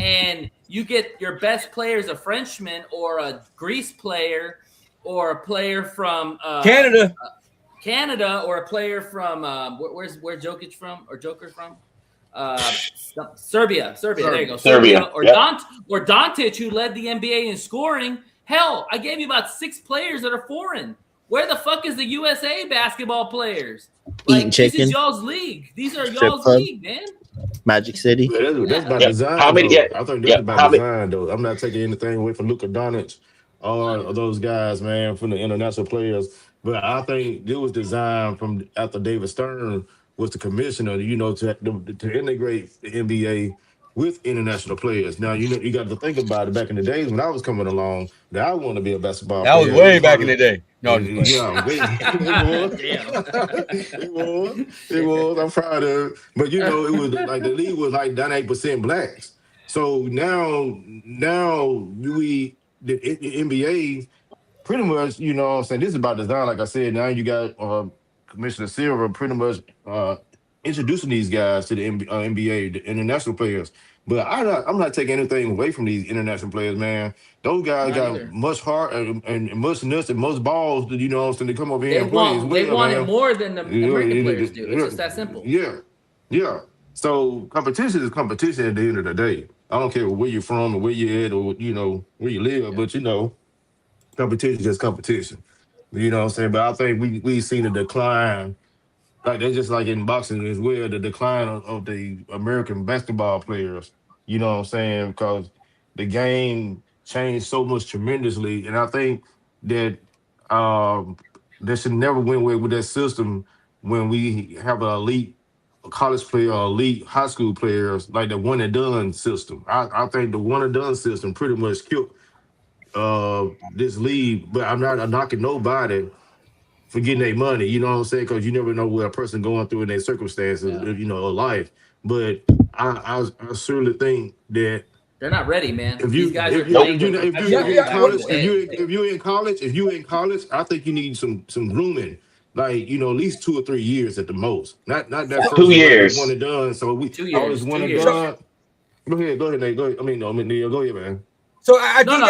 and you get your best players a Frenchman or a Greece player or a player from Canada or a player from where Jokic from or Joker from? Serbia. There you go. Serbia. Or Yep. or Doncic, who led the NBA in scoring. Hell, I gave you about 6 players that are foreign. Where the fuck is the USA basketball players? Eating This chicken. is y'all's league. These are Strip y'all's club. league, man. Magic City. Yeah, that's by Yeah. design. How many- though. yeah. I think that's Yeah. by How many- design, though. I'm not taking anything away from Luka Doncic or those guys, man, from the international players. But I think it was designed from after David Stern was the commissioner, to integrate the NBA with international players. Now, you got to think about it. Back in the days when I was coming along, that I want to be a basketball That was player. way back in the day. No, just playing. Yeah, it was. I'm proud of it. But you know, it was like the league was like 98% blacks. So now the NBA pretty much, you know what I'm saying, this is about design. Like I said, now you got Commissioner Silver pretty much introducing these guys to the NBA, the international players. But I'm not taking anything away from these international players, man. Those guys Not got either. much heart and much nuts and most balls, you know what I'm saying, to come over here They and play as want well, it man. more than the You know, American players do. It's just that simple. Yeah. So competition is competition at the end of the day. I don't care where you're from or where you're at or, you know, where you live, but, you know, competition is just competition. You know what I'm saying? But I think we seen a decline. Like that's just like in boxing as well, the decline of the American basketball players. You know what I'm saying? Because the game changed so much tremendously, and I think that they should never went away with that system when we have an elite college player or elite high school players like the one and done system. I think the one and done system pretty much killed this league. But I'm not knocking nobody for getting their money, you know what I'm saying? Because you never know what a person going through in their circumstances, you know, of life. But I certainly think that They're not ready, man. if These you guys are if you're in college, I think you need some grooming, like, you know, at least 2 or 3 years at the most. Not that first 2 years. one and done. So we 2 years. always one 2 and years. done. Go ahead, Nate. Go ahead. I mean, no, Neil, go ahead, man. So I think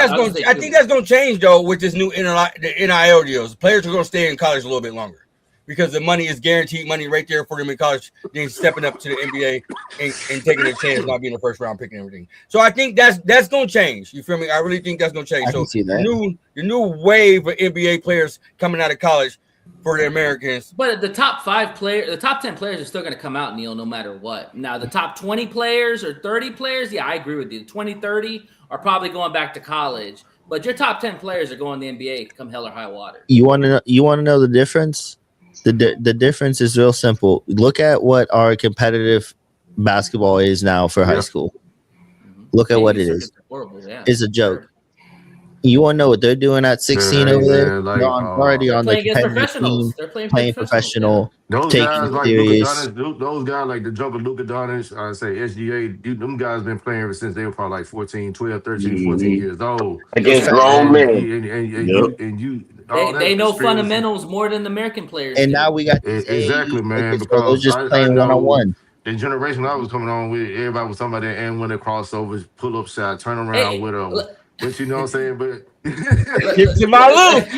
that's going to change though with this new the NIL deals. Players are going to stay in college a little bit longer because the money is guaranteed money right there for them in college. Then stepping up to the NBA and taking a chance not being the first round pick and everything. So I think that's going to change. You feel me? I really think that's going to change. I can see that. The new wave of NBA players coming out of college for the Americans. But the top 10 players are still going to come out, Neil, no matter what. Now, the top 20 players or 30 players, yeah, I agree with you. 20, 30 are probably going back to college. But your top 10 players are going to the NBA come hell or high water. You want to know the difference? The difference is real simple. Look at what our competitive basketball is now for high school. Look at what it is. Horrible, yeah. It's a joke. You want to know what they're doing at 16 over there? Like, they're already on the competitive team, They're playing professional, Those taking guys it like serious. those guys like the Joker Luka Doncic, I say SGA, them guys been playing ever since they were probably like 14, 12, 13, 14 years old. Against grown men. They know fundamentals more than the American players. And now we got exactly, man, they're because just playing one-on-one. The generation I was coming on with, everybody was talking about that and when the crossovers, pull up shot, turn around with a. But you know what I'm saying? But Give to my loop.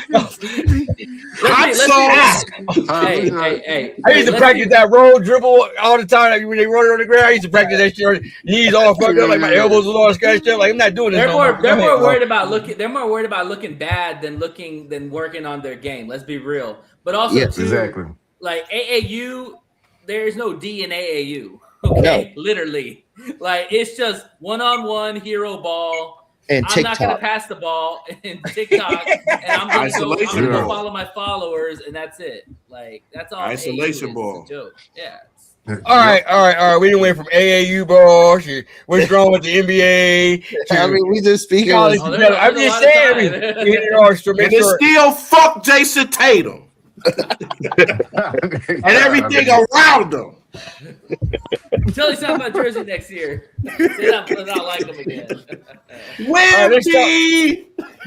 Hey. I used to practice that roll dribble all the time. When they roll it on the ground, I used to practice that shit. Knees all fucked up, like my elbows was all scratched up. Like I'm not doing this. They're more worried about looking bad than working on their game. Let's be real. But also, exactly. Like AAU, there's no D in AAU. Okay, literally, like it's just one-on-one hero ball. And I'm not gonna pass the ball in TikTok, and I'm gonna go follow my followers, and that's it. Like that's all. Isolation ball. It's a joke. Yeah. All right. We didn't went from AAU ball. What's wrong with the NBA? I mean, we just speaking. I'm just saying. And still fuck Jason Tatum and everything around him. Tell me something about Jersey next year. Say not like them again.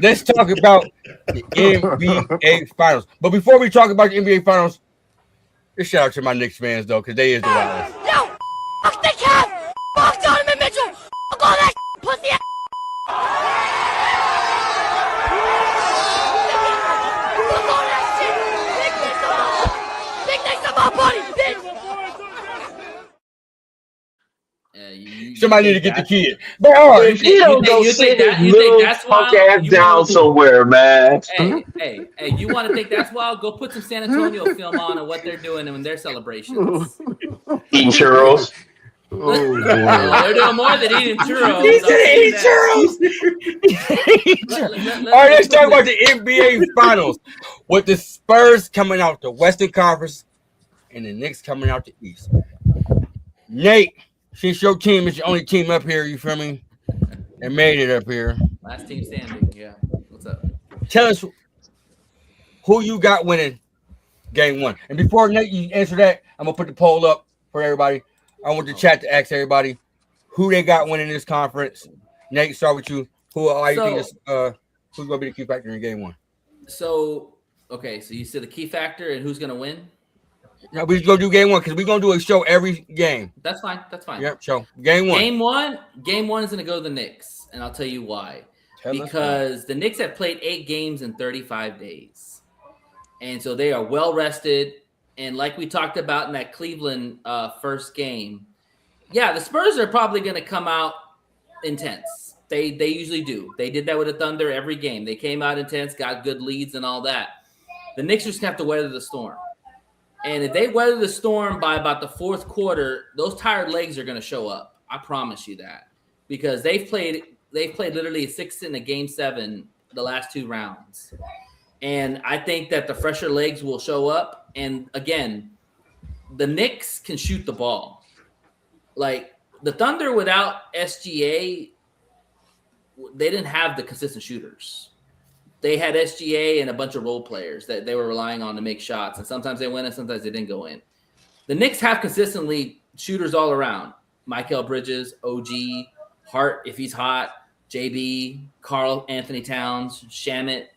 Let's talk about the NBA Finals. But before we talk about the NBA Finals, just shout out to my Knicks fans though, because they is the wildest. Yo, fuck the cat, fuck Donovan Mitchell, fuck all that pussy ass. Fuck all that shit. Big Knicks on my body, bitch. Somebody need to get the kid. But if you don't go sit his little punk ass down somewhere, man. Hey, you want to think that's wild? Go put some San Antonio film on and what they're doing in their celebrations. Eating churros. Oh, they're doing more than eating churros. All right, let's talk about the NBA Finals. With the Spurs coming out the Western Conference and the Knicks coming out the East. Nate, since your team is the only team up here, you feel me, and made it up here. Last team standing, yeah. What's up? Tell us, Who you got winning game one? And before Nate, you answer that, I'm gonna put the poll up for everybody. I want the chat to ask everybody who they got winning this conference. Nate, start with you. Who you think is who's gonna be the key factor in game one? So you said the key factor and who's gonna win? Now we're gonna do game one because we're gonna do a show every game. That's fine. Yep, show game one. Game one is gonna go to the Knicks, and I'll tell you why. Because the Knicks have played 8 games in 35 days. And so they are well rested. And like we talked about in that Cleveland first game, yeah, the Spurs are probably going to come out intense. They usually do. They did that with the Thunder every game. They came out intense, got good leads and all that. The Knicks just have to weather the storm. And if they weather the storm by about the fourth quarter, those tired legs are going to show up. I promise you that. Because they've played literally a 6 in a game 7 the last 2 rounds. And I think that the fresher legs will show up. And again, the Knicks can shoot the ball. Like the Thunder without SGA, they didn't have the consistent shooters. They had SGA and a bunch of role players that they were relying on to make shots. And sometimes they went and sometimes they didn't go in. The Knicks have consistently shooters all around. Michael Bridges, OG, Hart, if he's hot, JB, Carl Anthony Towns, Shamet,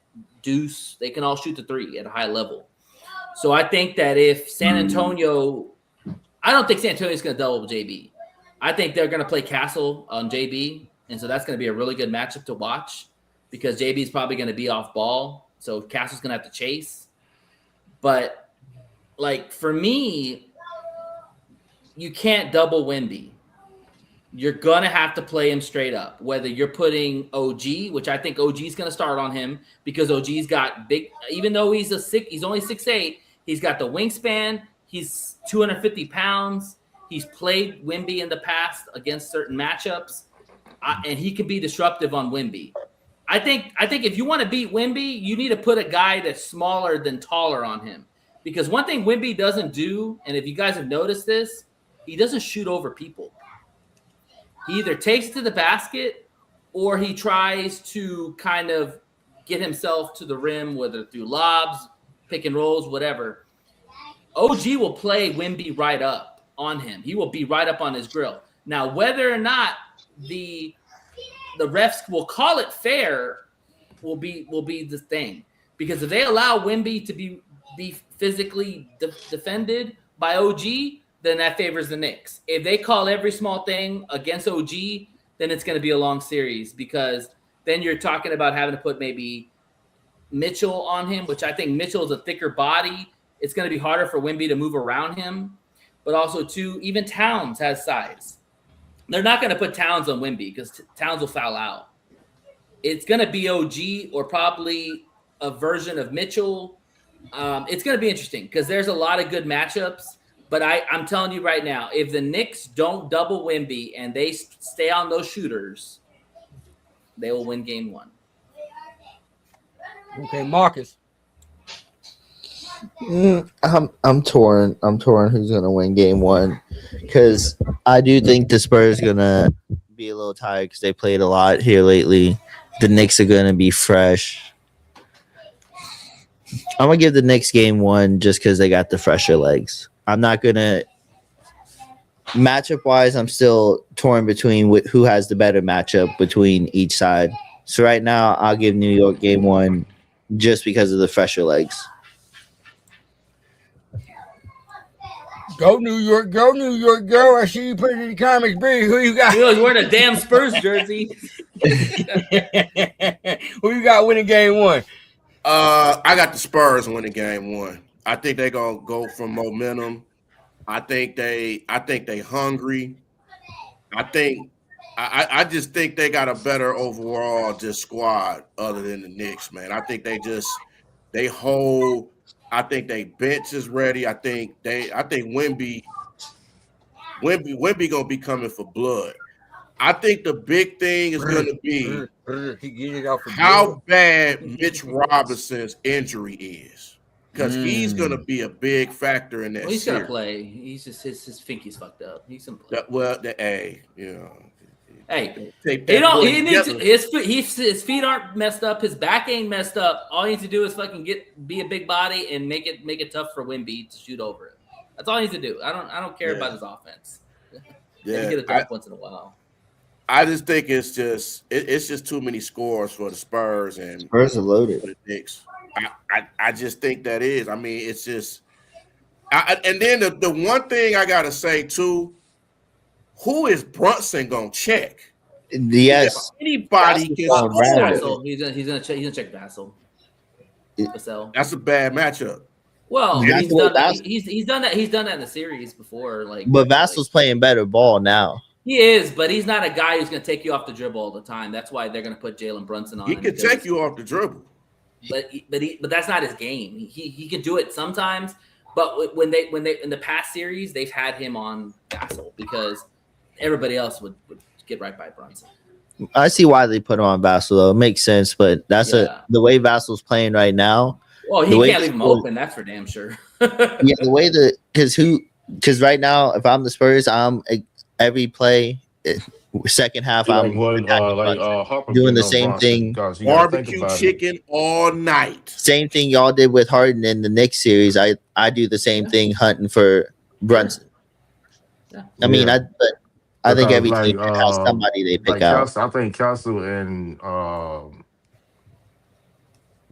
Deuce, they can all shoot the 3 at a high level. So I think that if San Antonio, I don't think San Antonio's going to double JB. I think they're going to play Castle on JB, and so that's going to be a really good matchup to watch because JB is probably going to be off ball, so Castle's going to have to chase. But, like, for me, you can't double Wemby. You're going to have to play him straight up, whether you're putting OG, which I think OG is going to start on him because OG's got big, even though he's only 6'8", he's got the wingspan. He's 250 pounds. He's played Wemby in the past against certain matchups, and he can be disruptive on Wemby. I think if you want to beat Wemby, you need to put a guy that's smaller than taller on him because one thing Wemby doesn't do, and if you guys have noticed this, he doesn't shoot over people. He either takes it to the basket or he tries to kind of get himself to the rim, whether through lobs, pick and rolls, whatever. OG will play Wemby right up on him. He will be right up on his grill. Now, whether or not the refs will call it fair will be the thing. Because if they allow Wemby to be physically defended by OG, then that favors the Knicks. If they call every small thing against OG, then it's going to be a long series because then you're talking about having to put maybe Mitchell on him, which I think Mitchell is a thicker body. It's going to be harder for Wemby to move around him. But also, too, even Towns has size. They're not going to put Towns on Wemby because Towns will foul out. It's going to be OG or probably a version of Mitchell. It's going to be interesting because there's a lot of good matchups. But I'm telling you right now, if the Knicks don't double Wemby and they stay on those shooters, they will win game 1. Okay, Marcus. I'm torn. I'm torn who's gonna win game 1 because I do think the Spurs are gonna be a little tired because they played a lot here lately. The Knicks are gonna be fresh. I'm gonna give the Knicks game 1 just because they got the fresher legs. I'm not gonna matchup wise. I'm still torn between who has the better matchup between each side. So right now, I'll give New York game 1 just because of the fresher legs. Go New York, go New York, go. I see you put it in the comments, B. Who you got? He was wearing a damn Spurs jersey. Who you got winning game 1? I got the Spurs winning game 1. I think they're gonna go for momentum. I think they hungry. I just think they got a better overall just squad other than the Knicks, man. I think they hold. I think they bench is ready. I think Wemby gonna be coming for blood. I think the big thing is gonna be how bad Mitch Robinson's injury is. Because he's gonna be a big factor in that. Well, he's gonna play. He's just his finky's fucked up. He's gonna play. Hey, Take he that don't. boy He needs together. his feet aren't messed up. His back ain't messed up. All he needs to do is fucking be a big body and make it tough for Wemby to shoot over it. That's all he needs to do. I don't care about his offense. Maybe Yeah, get a dunk once in a while. I just think it's just too many scores for the Spurs and Spurs are loaded. for the Knicks. I just think that is. I mean, it's just. And then the one thing I gotta say too, who is Brunson gonna check? Yes, Anybody Vassell's can going around it. score. He's gonna check Vassell. Vassell. That's a bad matchup. Well, That's he's the way done that. Vassell- He's done that. He's done that in the series before. But Vassell's playing better ball now. He is, but he's not a guy who's going to take you off the dribble all the time. That's why they're going to put Jalen Brunson on. He him can take you off the dribble, but that's not his game. He can do it sometimes, but when they in the past series they've had him on Vassell because everybody else would get right by Brunson. I see why they put him on Vassell though. It makes sense, but that's the way Vassell's playing right now. Well, he can't leave him open. That's for damn sure. Yeah, the way because right now, if I'm the Spurs, I'm every play, second half, I'm Harper doing the same thing. Barbecue chicken all night. Same thing y'all did with Harden in the Knicks series. I do the same thing hunting for Brunson. Yeah. I mean, I think every team has somebody they pick out. I think Castle and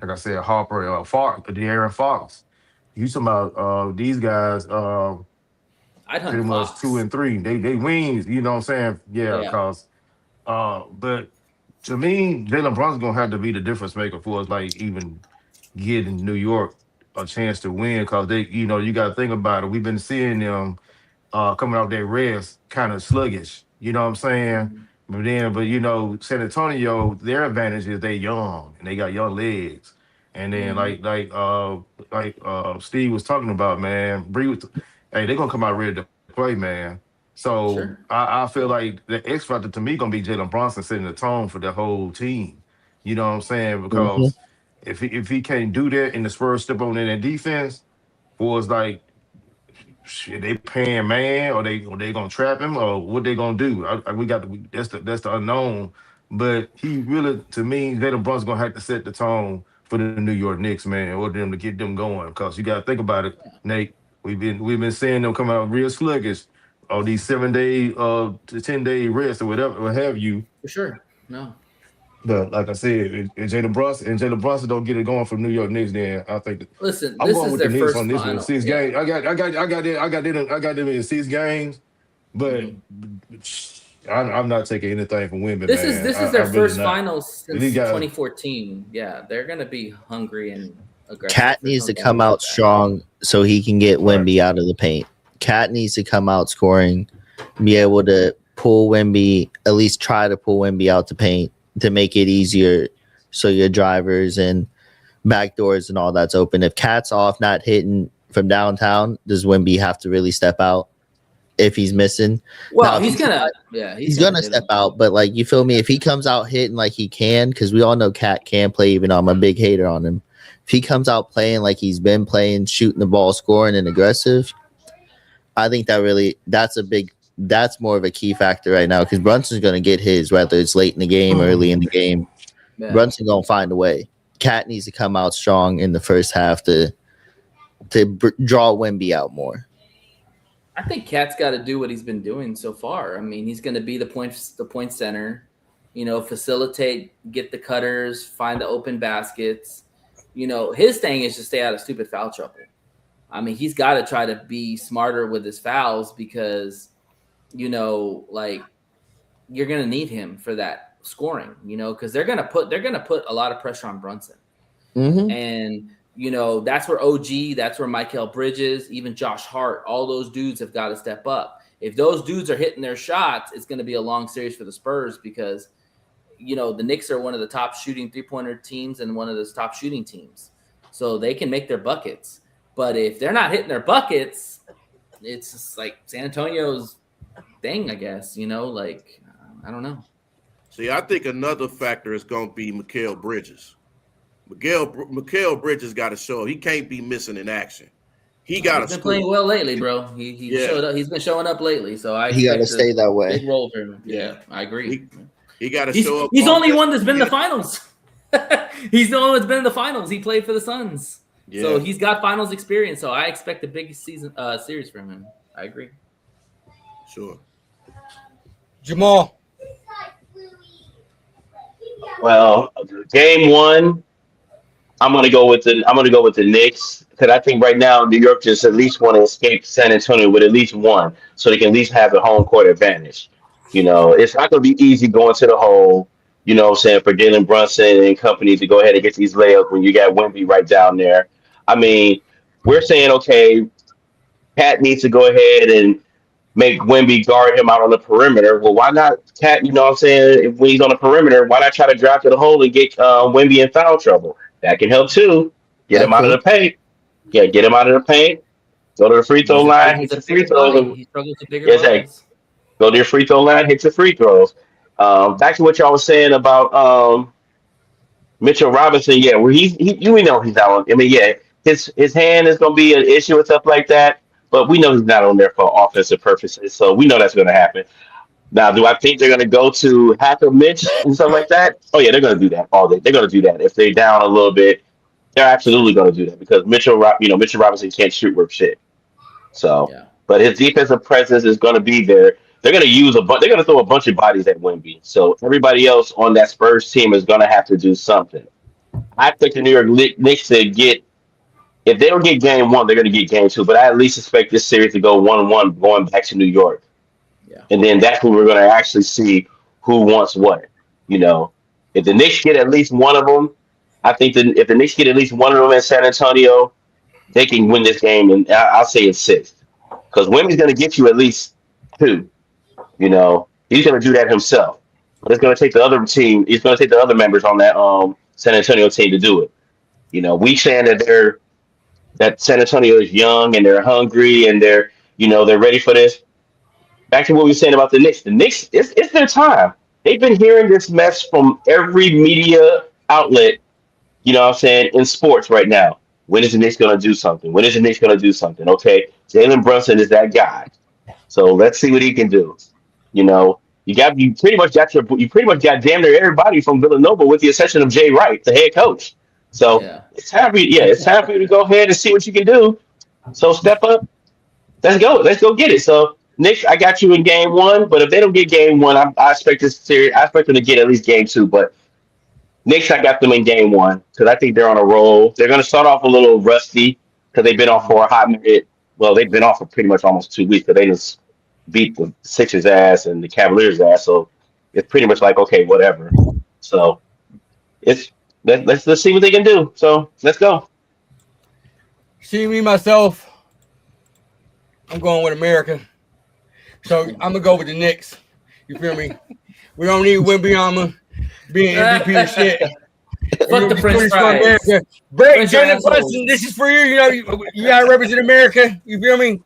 like I said, Harper, De'Aaron Fox. You talking about these guys? I'd hunt pretty much Fox. 2 and 3. They wings. You know what I'm saying? Yeah. Because but to me, Jalen Brunson's gonna have to be the difference maker for us, like even getting New York a chance to win. Because they, you got to think about it. We've been seeing them coming out their rest kind of sluggish. You know what I'm saying? But San Antonio, their advantage is they young and they got young legs. And then like Steve was talking about, man, hey, they're gonna come out ready to play, man. So Sure. I feel like the X factor to me gonna be Jalen Brunson setting the tone for the whole team. You know what I'm saying? Because if he can't do that and the Spurs step on in that defense, boys like shit, they paying man, or they gonna trap him, or what they gonna do? That's the unknown. But he really, to me, Jalen Brunson's gonna have to set the tone for the New York Knicks, man, in order them to get them going. Because you gotta think about it, Nate. We've been seeing them come out real sluggish, or these 7-day to 10-day rest or whatever, what have you. For sure. No. But like I said, if Jalen Brunson don't get it going for New York Knicks, then I think Listen, I'm this going is with their the Knicks first on this final. one. 6 games. I got them in 6 games, but I'm not taking anything from Wemby. This man. is their first really not. finals since 2014. Yeah, they're gonna be hungry and aggressive. Cat needs to come out strong so he can get Wemby out of the paint. Cat needs to come out scoring, be able to pull Wemby, at least try to pull Wemby out the paint to make it easier so your drivers and back doors and all that's open. If Cat's off not hitting from downtown, does Wemby have to really step out if he's missing? Well, now, he's gonna step out, but like, you feel me? If he comes out hitting like he can, because we all know Cat can play, even though I'm a big hater on him. If he comes out playing like he's been playing, shooting the ball, scoring, and aggressive, I think that's more of a key factor right now, because Brunson's going to get his, whether it's late in the game, early in the game. Yeah. Brunson going to find a way. Cat needs to come out strong in the first half to draw Wemby out more. I think Cat's got to do what he's been doing so far. I mean, he's going to be the point center, facilitate, get the cutters, find the open baskets. His thing is to stay out of stupid foul trouble. I mean, he's got to try to be smarter with his fouls because, you're going to need him for that scoring, because they're going to put a lot of pressure on Brunson. Mm-hmm. And, that's where OG, that's where Mikal Bridges, even Josh Hart, all those dudes have got to step up. If those dudes are hitting their shots, it's going to be a long series for the Spurs because, the Knicks are one of the top shooting three-pointer teams and one of the top shooting teams. So they can make their buckets. But if they're not hitting their buckets, it's just like San Antonio's thing, I guess, I don't know. See, I think another factor is going to be Mikal Bridges. Mikal Bridges got to show he can't be missing in action. he got He's to been playing score. well lately, bro. He Yeah. showed up. He's been showing up lately, so I He got to expect stay that a way. big role for him. Yeah. Yeah, I agree. He got to He's show up. he's the only offensively. one that's been in the finals. He's the only one that's been in the finals. He played for the Suns, so Yeah. he's got finals experience. So I expect a big series from him. I agree. Sure. Jamal. Well, game one, I'm gonna go with the Knicks because I think right now New York just at least want to escape San Antonio with at least one, so they can at least have the home court advantage. It's not gonna be easy going to the hole. What I'm saying, for Jalen Brunson and company to go ahead and get these layups when you got Wemby right down there. I mean, we're saying okay, Pat needs to go ahead and make Wemby guard him out on the perimeter. Well, why not Cat? You know what I'm saying? When he's on the perimeter, why not try to drive to the hole and get Wemby in foul trouble? That can help too. Get That him out of could. the paint. Yeah, get him out of the paint. Go to the free throw line, He's hit a your free bigger throws. body. He struggles with bigger Yes, hey, bodies. go to your free throw line, hit your free throws. Back to what y'all was saying about Mitchell Robinson. Yeah, where we know he's out. I mean, yeah, his hand is going to be an issue and stuff like that. But we know he's not on there for offensive purposes, so we know that's going to happen. Now, do I think they're going to go to Hacker Mitch and stuff like that? Oh yeah, they're going to do that all day. They're going to do that if they're down a little bit. They're absolutely going to do that because Mitchell Robinson can't shoot worth shit. So, Yeah. but his defensive presence is going to be there. They're going to They're going to throw a bunch of bodies at Wemby. So everybody else on that Spurs team is going to have to do something. I think the New York Knicks to get. If they don't get game one, they're going to get game two. But I at least expect this series to go 1-1 going back to New York. Yeah. And then that's when we're going to actually see who wants what. If the Knicks get at least one of them, I think that if the Knicks get at least one of them in San Antonio, they can win this game, and I'll say it's six. Because Wemby's going to get you at least two. He's going to do that himself. But it's going to take the other team. He's going to take the other members on that San Antonio team to do it. We saying that San Antonio is young and they're hungry and they're ready for this. Back to what we were saying about the Knicks. The Knicks, it's their time. They've been hearing this mess from every media outlet, what I'm saying, in sports right now. When is the Knicks going to do something? When is the Knicks going to do something? Okay, Jalen Brunson is that guy. So let's see what he can do. You pretty much got damn near everybody from Villanova with the exception of Jay Wright, the head coach. So Yeah. it's time for you to go ahead and see what you can do. So step up. Let's go. Let's go get it. So Nick, I got you in game one, but if they don't get game one, I expect this series. I expect them to get at least game two. But Knicks, I got them in game one because I think they're on a roll. They're going to start off a little rusty because they've been off for a hot minute. Well, they've been off for pretty much almost 2 weeks because they just beat the Sixers ass and the Cavaliers ass. So it's pretty much like okay, whatever. So let's see what they can do. So let's go. See me myself. I'm going with America. So I'm gonna go with the Knicks. You feel me? We don't need Wimbyama being MVP and shit. Fuck the French For fries. America. Break French Jalen assholes. Brunson. This is for you. You gotta represent America. You feel me?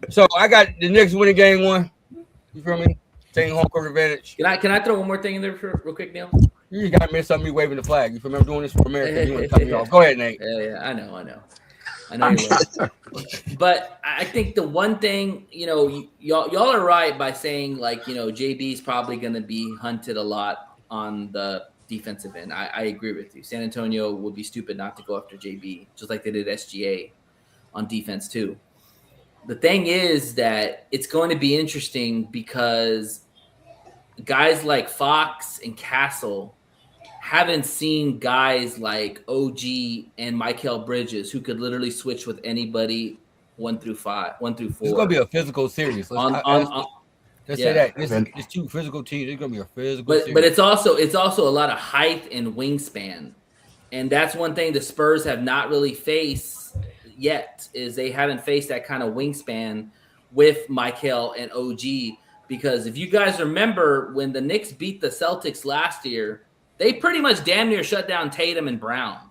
So I got the Knicks winning game one. You feel me? Taking home court advantage. Can I throw one more thing in there real quick, Neil? You just gotta miss me waving the flag. You feel me? I'm doing this for America. You want to cut me off? Go ahead, Nate. Yeah, I know you will. But I think the one thing, y'all are right by saying like, JB is probably going to be hunted a lot on the defensive end. I agree with you. San Antonio would be stupid not to go after JB, just like they did SGA on defense too. The thing is that it's going to be interesting because guys like Fox and Castle haven't seen guys like OG and Michael Bridges who could literally switch with anybody 1 through 4. It's gonna be a physical series. Let's say that. It's two physical teams. It's gonna be a physical series. But it's also a lot of height and wingspan. And that's one thing the Spurs have not really faced yet, is they haven't faced that kind of wingspan with Michael and OG. Because if you guys remember when the Knicks beat the Celtics last year, they pretty much damn near shut down Tatum and Brown.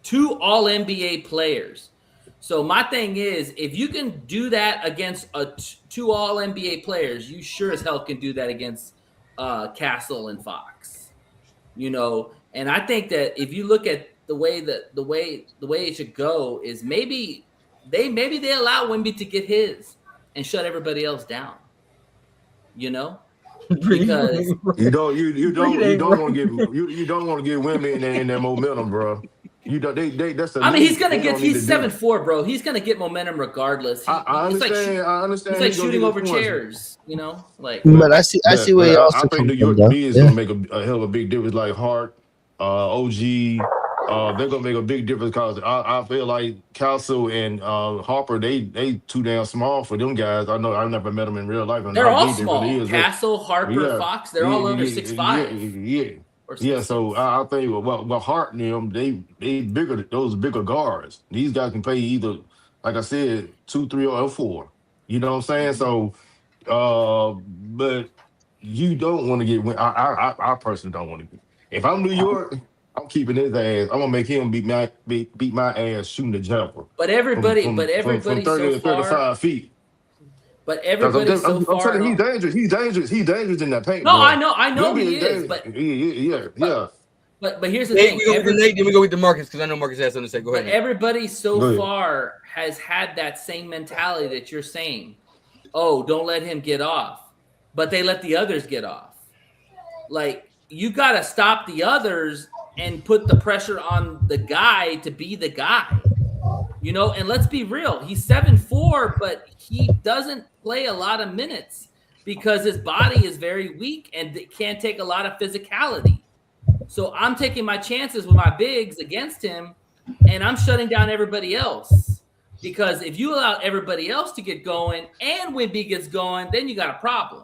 2 all-NBA players. So my thing is, if you can do that against 2 all-NBA players, you sure as hell can do that against Castle and Fox. And I think that if you look at the way it should go is maybe maybe they allow Wemby to get his and shut everybody else down. You know, because You don't want to get women in that momentum, bro. You don't. That's the. I mean, he's 7'4", bro. He's gonna get momentum regardless. I understand. I understand. It's like He's gonna shooting get over his points. chairs, you know. Like, But I see where y'all I think New York B is gonna make a hell of a big difference. Like Hart, OG, they're gonna make a big difference because I feel like Castle and Harper, they too damn small for them guys. I know I've never met them in real life. And they're how all big they small. really is. Castle, Harper, Fox, they're all under 6'5". Yeah. So I think well Hart and them, they bigger. Those bigger guards. These guys can play either, like I said, 2, 3, or 4. You know what I'm saying? So, but you don't want to get. I personally don't want to get. If I'm New York, I'm keeping his ass. I'm gonna make him beat my ass shooting the jumper. But everybody from 30 so to 35 far. feet. But everybody so far. I'm telling you, he's dangerous. He's dangerous in that paint. No, bro. I know he is. But yeah. But here's the Nate, thing. we go with Nate, then we go with DeMarcus because I know Marcus has something to say. Go ahead. But everybody so far has had that same mentality that you're saying. Oh, don't let him get off. But they let the others get off. Like, you got to stop the others and put the pressure on the guy to be the guy. You know, and let's be real. He's 7'4", but he doesn't play a lot of minutes because his body is very weak and it can't take a lot of physicality. So I'm taking my chances with my bigs against him, and I'm shutting down everybody else. Because if you allow everybody else to get going and Wemby gets going, then you got a problem.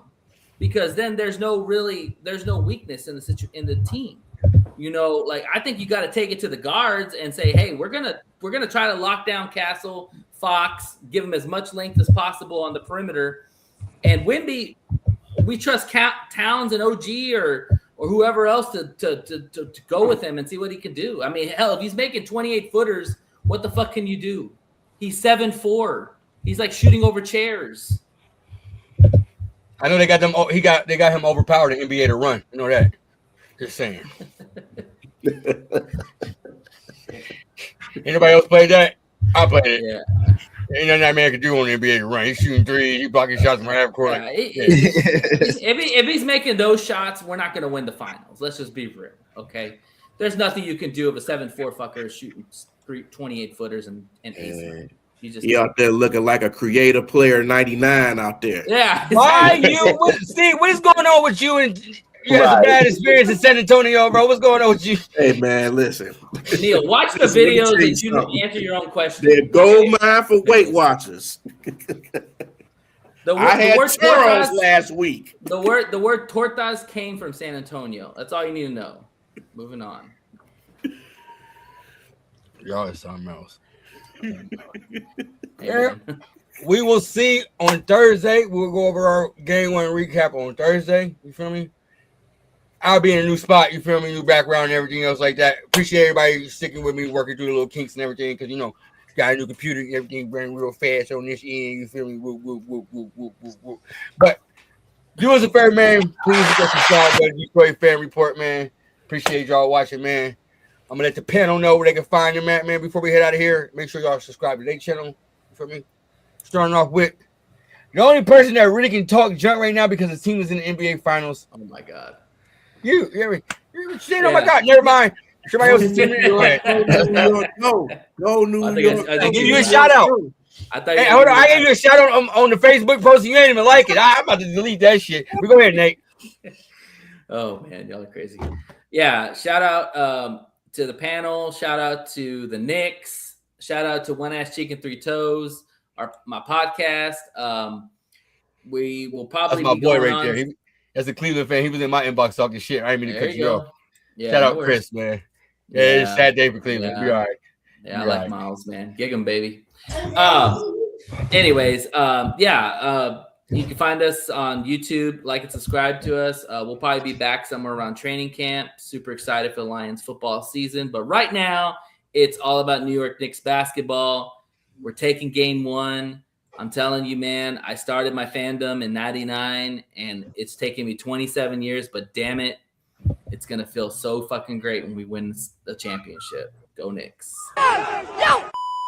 Because then there's no weakness in the team. You know, like, I think you got to take it to the guards and say, hey, we're gonna try to lock down Castle, Fox, give him as much length as possible on the perimeter, and Wemby, we trust Towns and OG or whoever else to go with him and see what he can do. I mean, hell, if he's making 28 footers, what the fuck can you do? He's 7'4". He's like shooting over chairs. I know they got them. They got him overpowered in NBA to run. You know that. Just saying. Anybody else played that? I played it. Yeah. Ain't nothing that man could do on the NBA to run. He's shooting threes. He's blocking shots from half court. Yeah, if he's making those shots, we're not going to win the finals. Let's just be real, okay? There's nothing you can do if a 7'4" fucker is shooting 28 footers and ace. You out there looking like a creative player 99 out there. Yeah. Why you? Steve, what is going on with you? And you had a bad experience in San Antonio, bro. What's going on with you? Hey, man, listen. Neil, watch the videos and you answer your own question. They're gold mine for Weight Watchers. I had churros last week. The word tortas came from San Antonio. That's all you need to know. Moving on. Y'all is something else. Yeah. We will see on Thursday. We'll go over our game 1 recap on Thursday. You feel me? I'll be in a new spot. You feel me? New background and everything else like that. Appreciate everybody sticking with me, working through the little kinks and everything. Because, you know, got a new computer and everything running real fast on this end. You feel me? Woo. But do us a favor, man. Please get subscribe to the Detroit Fan Report, man. Appreciate y'all watching, man. I'm going to let the panel know where they can find them at, man. Before we head out of here, make sure y'all subscribe to their channel. You feel me? Starting off with the only person that really can talk junk right now because the team is in the NBA Finals. Oh, my God. You're saying, oh, my God, never mind. Somebody else is sitting there. Go, New York. I give you a shout out. Hey, hold on. I gave you a shout out on the Facebook post. You ain't even like it. I'm about to delete that shit. But go ahead, Nate. Oh, man. Y'all are crazy. Yeah. Shout out to the panel. Shout out to the Knicks. Shout out to One Ass Chicken 3 Toes, my podcast. We will probably That's my boy right on. there. As a Cleveland fan, he was in my inbox talking shit. I didn't mean to cut you off. Yeah, shout out Chris, man. Yeah, it's a sad day for Cleveland. Yeah. Be all right. Yeah, I like Miles, man. Gig 'em, baby. Anyways, you can find us on YouTube. Like and subscribe to us. We'll probably be back somewhere around training camp. Super excited for the Lions football season. But right now, it's all about New York Knicks basketball. We're taking game 1. I'm telling you, man, I started my fandom in 99, and it's taken me 27 years, but damn it, it's going to feel so fucking great when we win the championship. Go Knicks. Yo,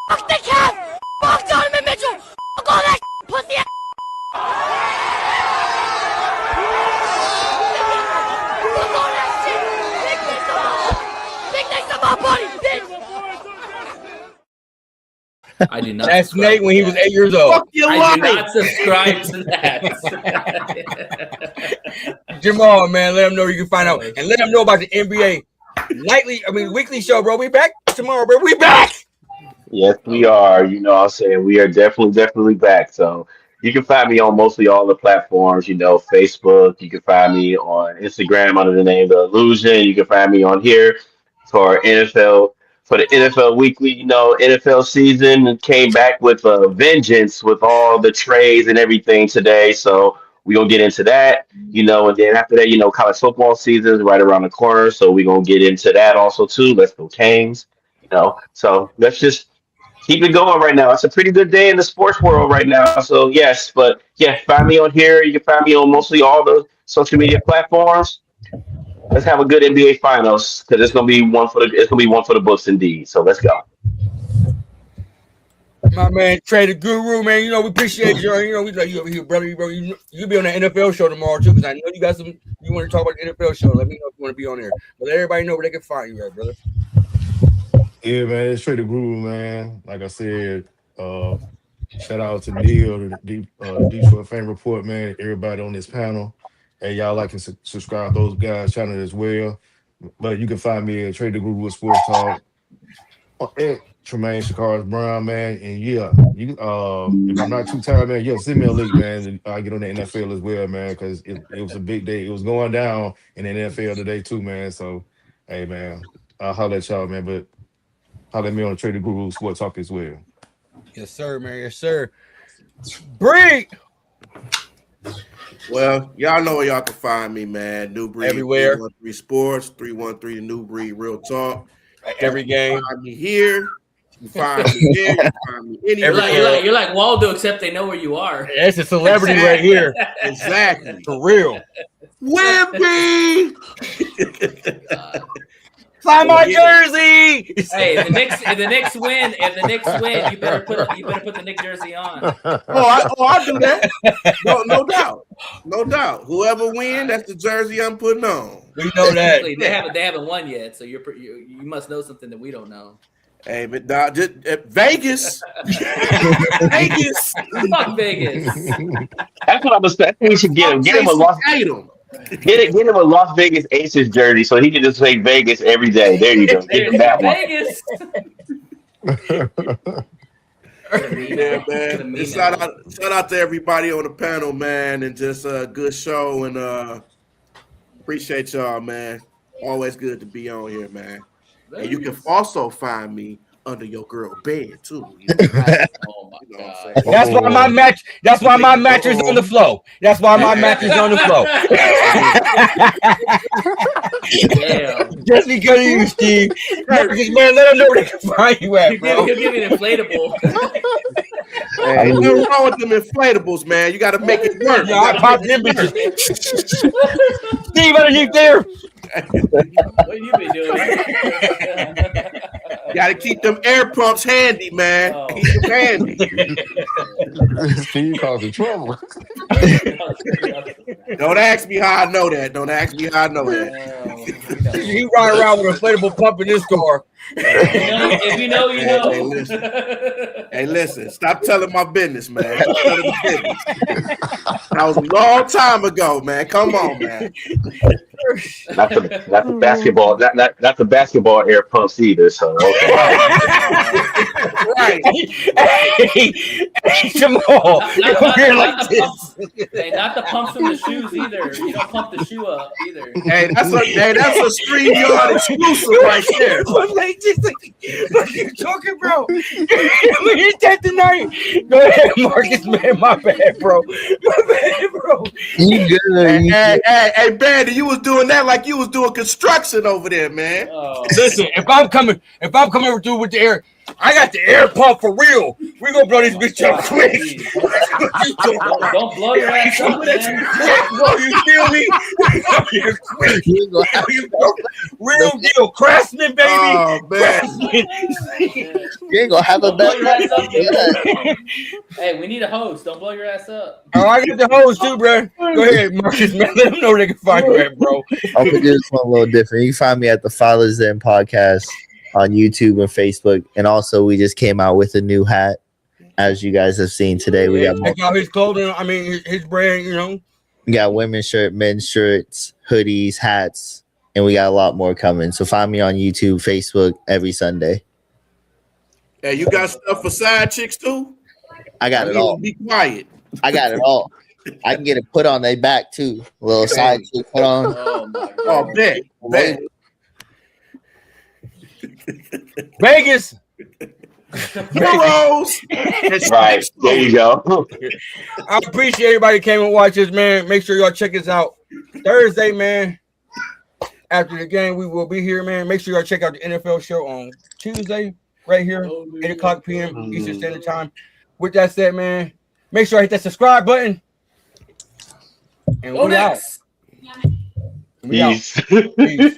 fuck the cat! Fuck the I do not. That's subscribe Nate to when he that. was 8 years old. Fuck your I do life. not. That's subscribe Nate to when he that. was 8 years old. Fuck your I life. do not subscribe to that. Jamal, man, let him know you can find out. And let him know about the NBA weekly show, bro. We back tomorrow, bro. We back. Yes, we are. You know what I'm saying? We are definitely back. So you can find me on mostly all the platforms, Facebook. You can find me on Instagram under the name The Illusion. You can find me on here for the NFL Weekly. NFL season came back with a vengeance with all the trades and everything today. So we're gonna get into that. And then after that, college football season is right around the corner. So we're gonna get into that also too. Let's go Canes. So let's just keep it going right now. It's a pretty good day in the sports world right now. So yes, but yeah, find me on here. You can find me on mostly all the social media platforms. Let's have a good NBA Finals because it's gonna be one for the books indeed. So let's go. My man, Trey the Guru, man. We appreciate you. We like you over here, brother. Bro, you be on the NFL show tomorrow too, because I know you got some. You want to talk about the NFL show? Let me know if you want to be on there. But let everybody know where they can find you at, brother. Yeah, man, it's straight to groove, man. Like I said, shout out to Neil, the Detroit Fan Report, man. Everybody on this panel. Hey, y'all like and subscribe to those guys' channel as well. But you can find me at Trade the Groove with Sports Talk. At Tremaine Shakars Brown, man. And yeah, you if I'm not too tired, man, yeah, send me a link, man. I get on the NFL as well, man, because it was a big day. It was going down in the NFL today too, man. So hey, man, I'll holler at y'all, man. But holler at me on the Trade the Guru Sports Talk as well. Yes, sir, man. Yes, sir. Bree. Well, y'all know where y'all can find me, man. New Breed Everywhere. 313 Sports, 313 The New Breed Real Talk. Every game. Find me here. You find me there. You find me anywhere. You're like Waldo, except they know where you are. That's a celebrity right here. Exactly. For real. Wimby! Fly my jersey. Hey, if the Knicks win, you better put the Knicks jersey on. I do that. No doubt. Whoever wins, that's the jersey I'm putting on. We know that. They haven't won yet, so you must know something that we don't know. Hey, but just, Vegas. Vegas. Fuck Vegas. That's what I'm expecting. We should get him. Get him a Las Get him a Las Vegas Aces jersey so he can just say Vegas every day. There you go. Get him that one. Vegas. Yeah, man. Shout out to everybody on the panel, man, and just a good show, and appreciate y'all, man. Always good to be on here, man. And you can also find me under your girl bed too. Oh my God. That's why my match. That's why my mattress on the floor. That's why my mattress on the floor. Damn. Just because of you, Steve. Man, let them know where they can find you at, bro. He'll give me an inflatable. Hey, ain't nothing wrong with them inflatables, man. You got to make it work. Yeah, I popped them bitches. Steve, underneath there. What you been doing? Got to keep them air pumps handy, man. Oh. Keep them handy. Steve causing trouble. Don't ask me how I know that. He riding around with an inflatable pump in his car. If you know, you know. Hey, listen. Stop telling my business, man. Stop telling my business. That was a long time ago, man. Come on, man. Not the basketball. Not the basketball air pumps either. So okay. Right. Hey, Jamal, Not the pumps from the shoes either. You don't pump the shoe up either. Hey, that's a StreamYard exclusive right there. What are you talking, bro? We hit that tonight. Go ahead, Marcus, man. My bad, bro. You good? Hey, Bandy, you was doing that like you was doing construction over there, man. Oh. Listen, if I'm coming through with the air, I got the air pump for real. We gonna blow this bitch up quick. Don't blow your ass up, man. You feel me? Real deal, Craftsman, baby. Oh, man. You ain't gonna have a Blow your ass up, bad. Hey, we need a host. Don't blow your ass up. Oh, I got the hose too, bro. Go ahead, Marcus, man. Let them know where they can find you at, bro. I'll do this one a little different. You can find me at the Father's Den podcast on YouTube and Facebook. And also, we just came out with a new hat, as you guys have seen today. We got check out his clothing. I mean, his brand. we got women's shirt, men's shirts, hoodies, hats, and we got a lot more coming. So find me on YouTube, Facebook every Sunday. Hey, you got stuff for side chicks too? I got it all. Be quiet. I got it all. I can get it put on their back too. A little side chick put on. Oh my god. Oh, bet. Vegas. Heroes. Right. There you go. I appreciate everybody came and watched this, man. Make sure y'all check us out Thursday, man. After the game, we will be here, man. Make sure y'all check out the NFL show on Tuesday, right here, 8 o'clock p.m. Eastern Standard Time. With that said, man, make sure I hit that subscribe button. And we out. Knicks. We out. Peace. Peace.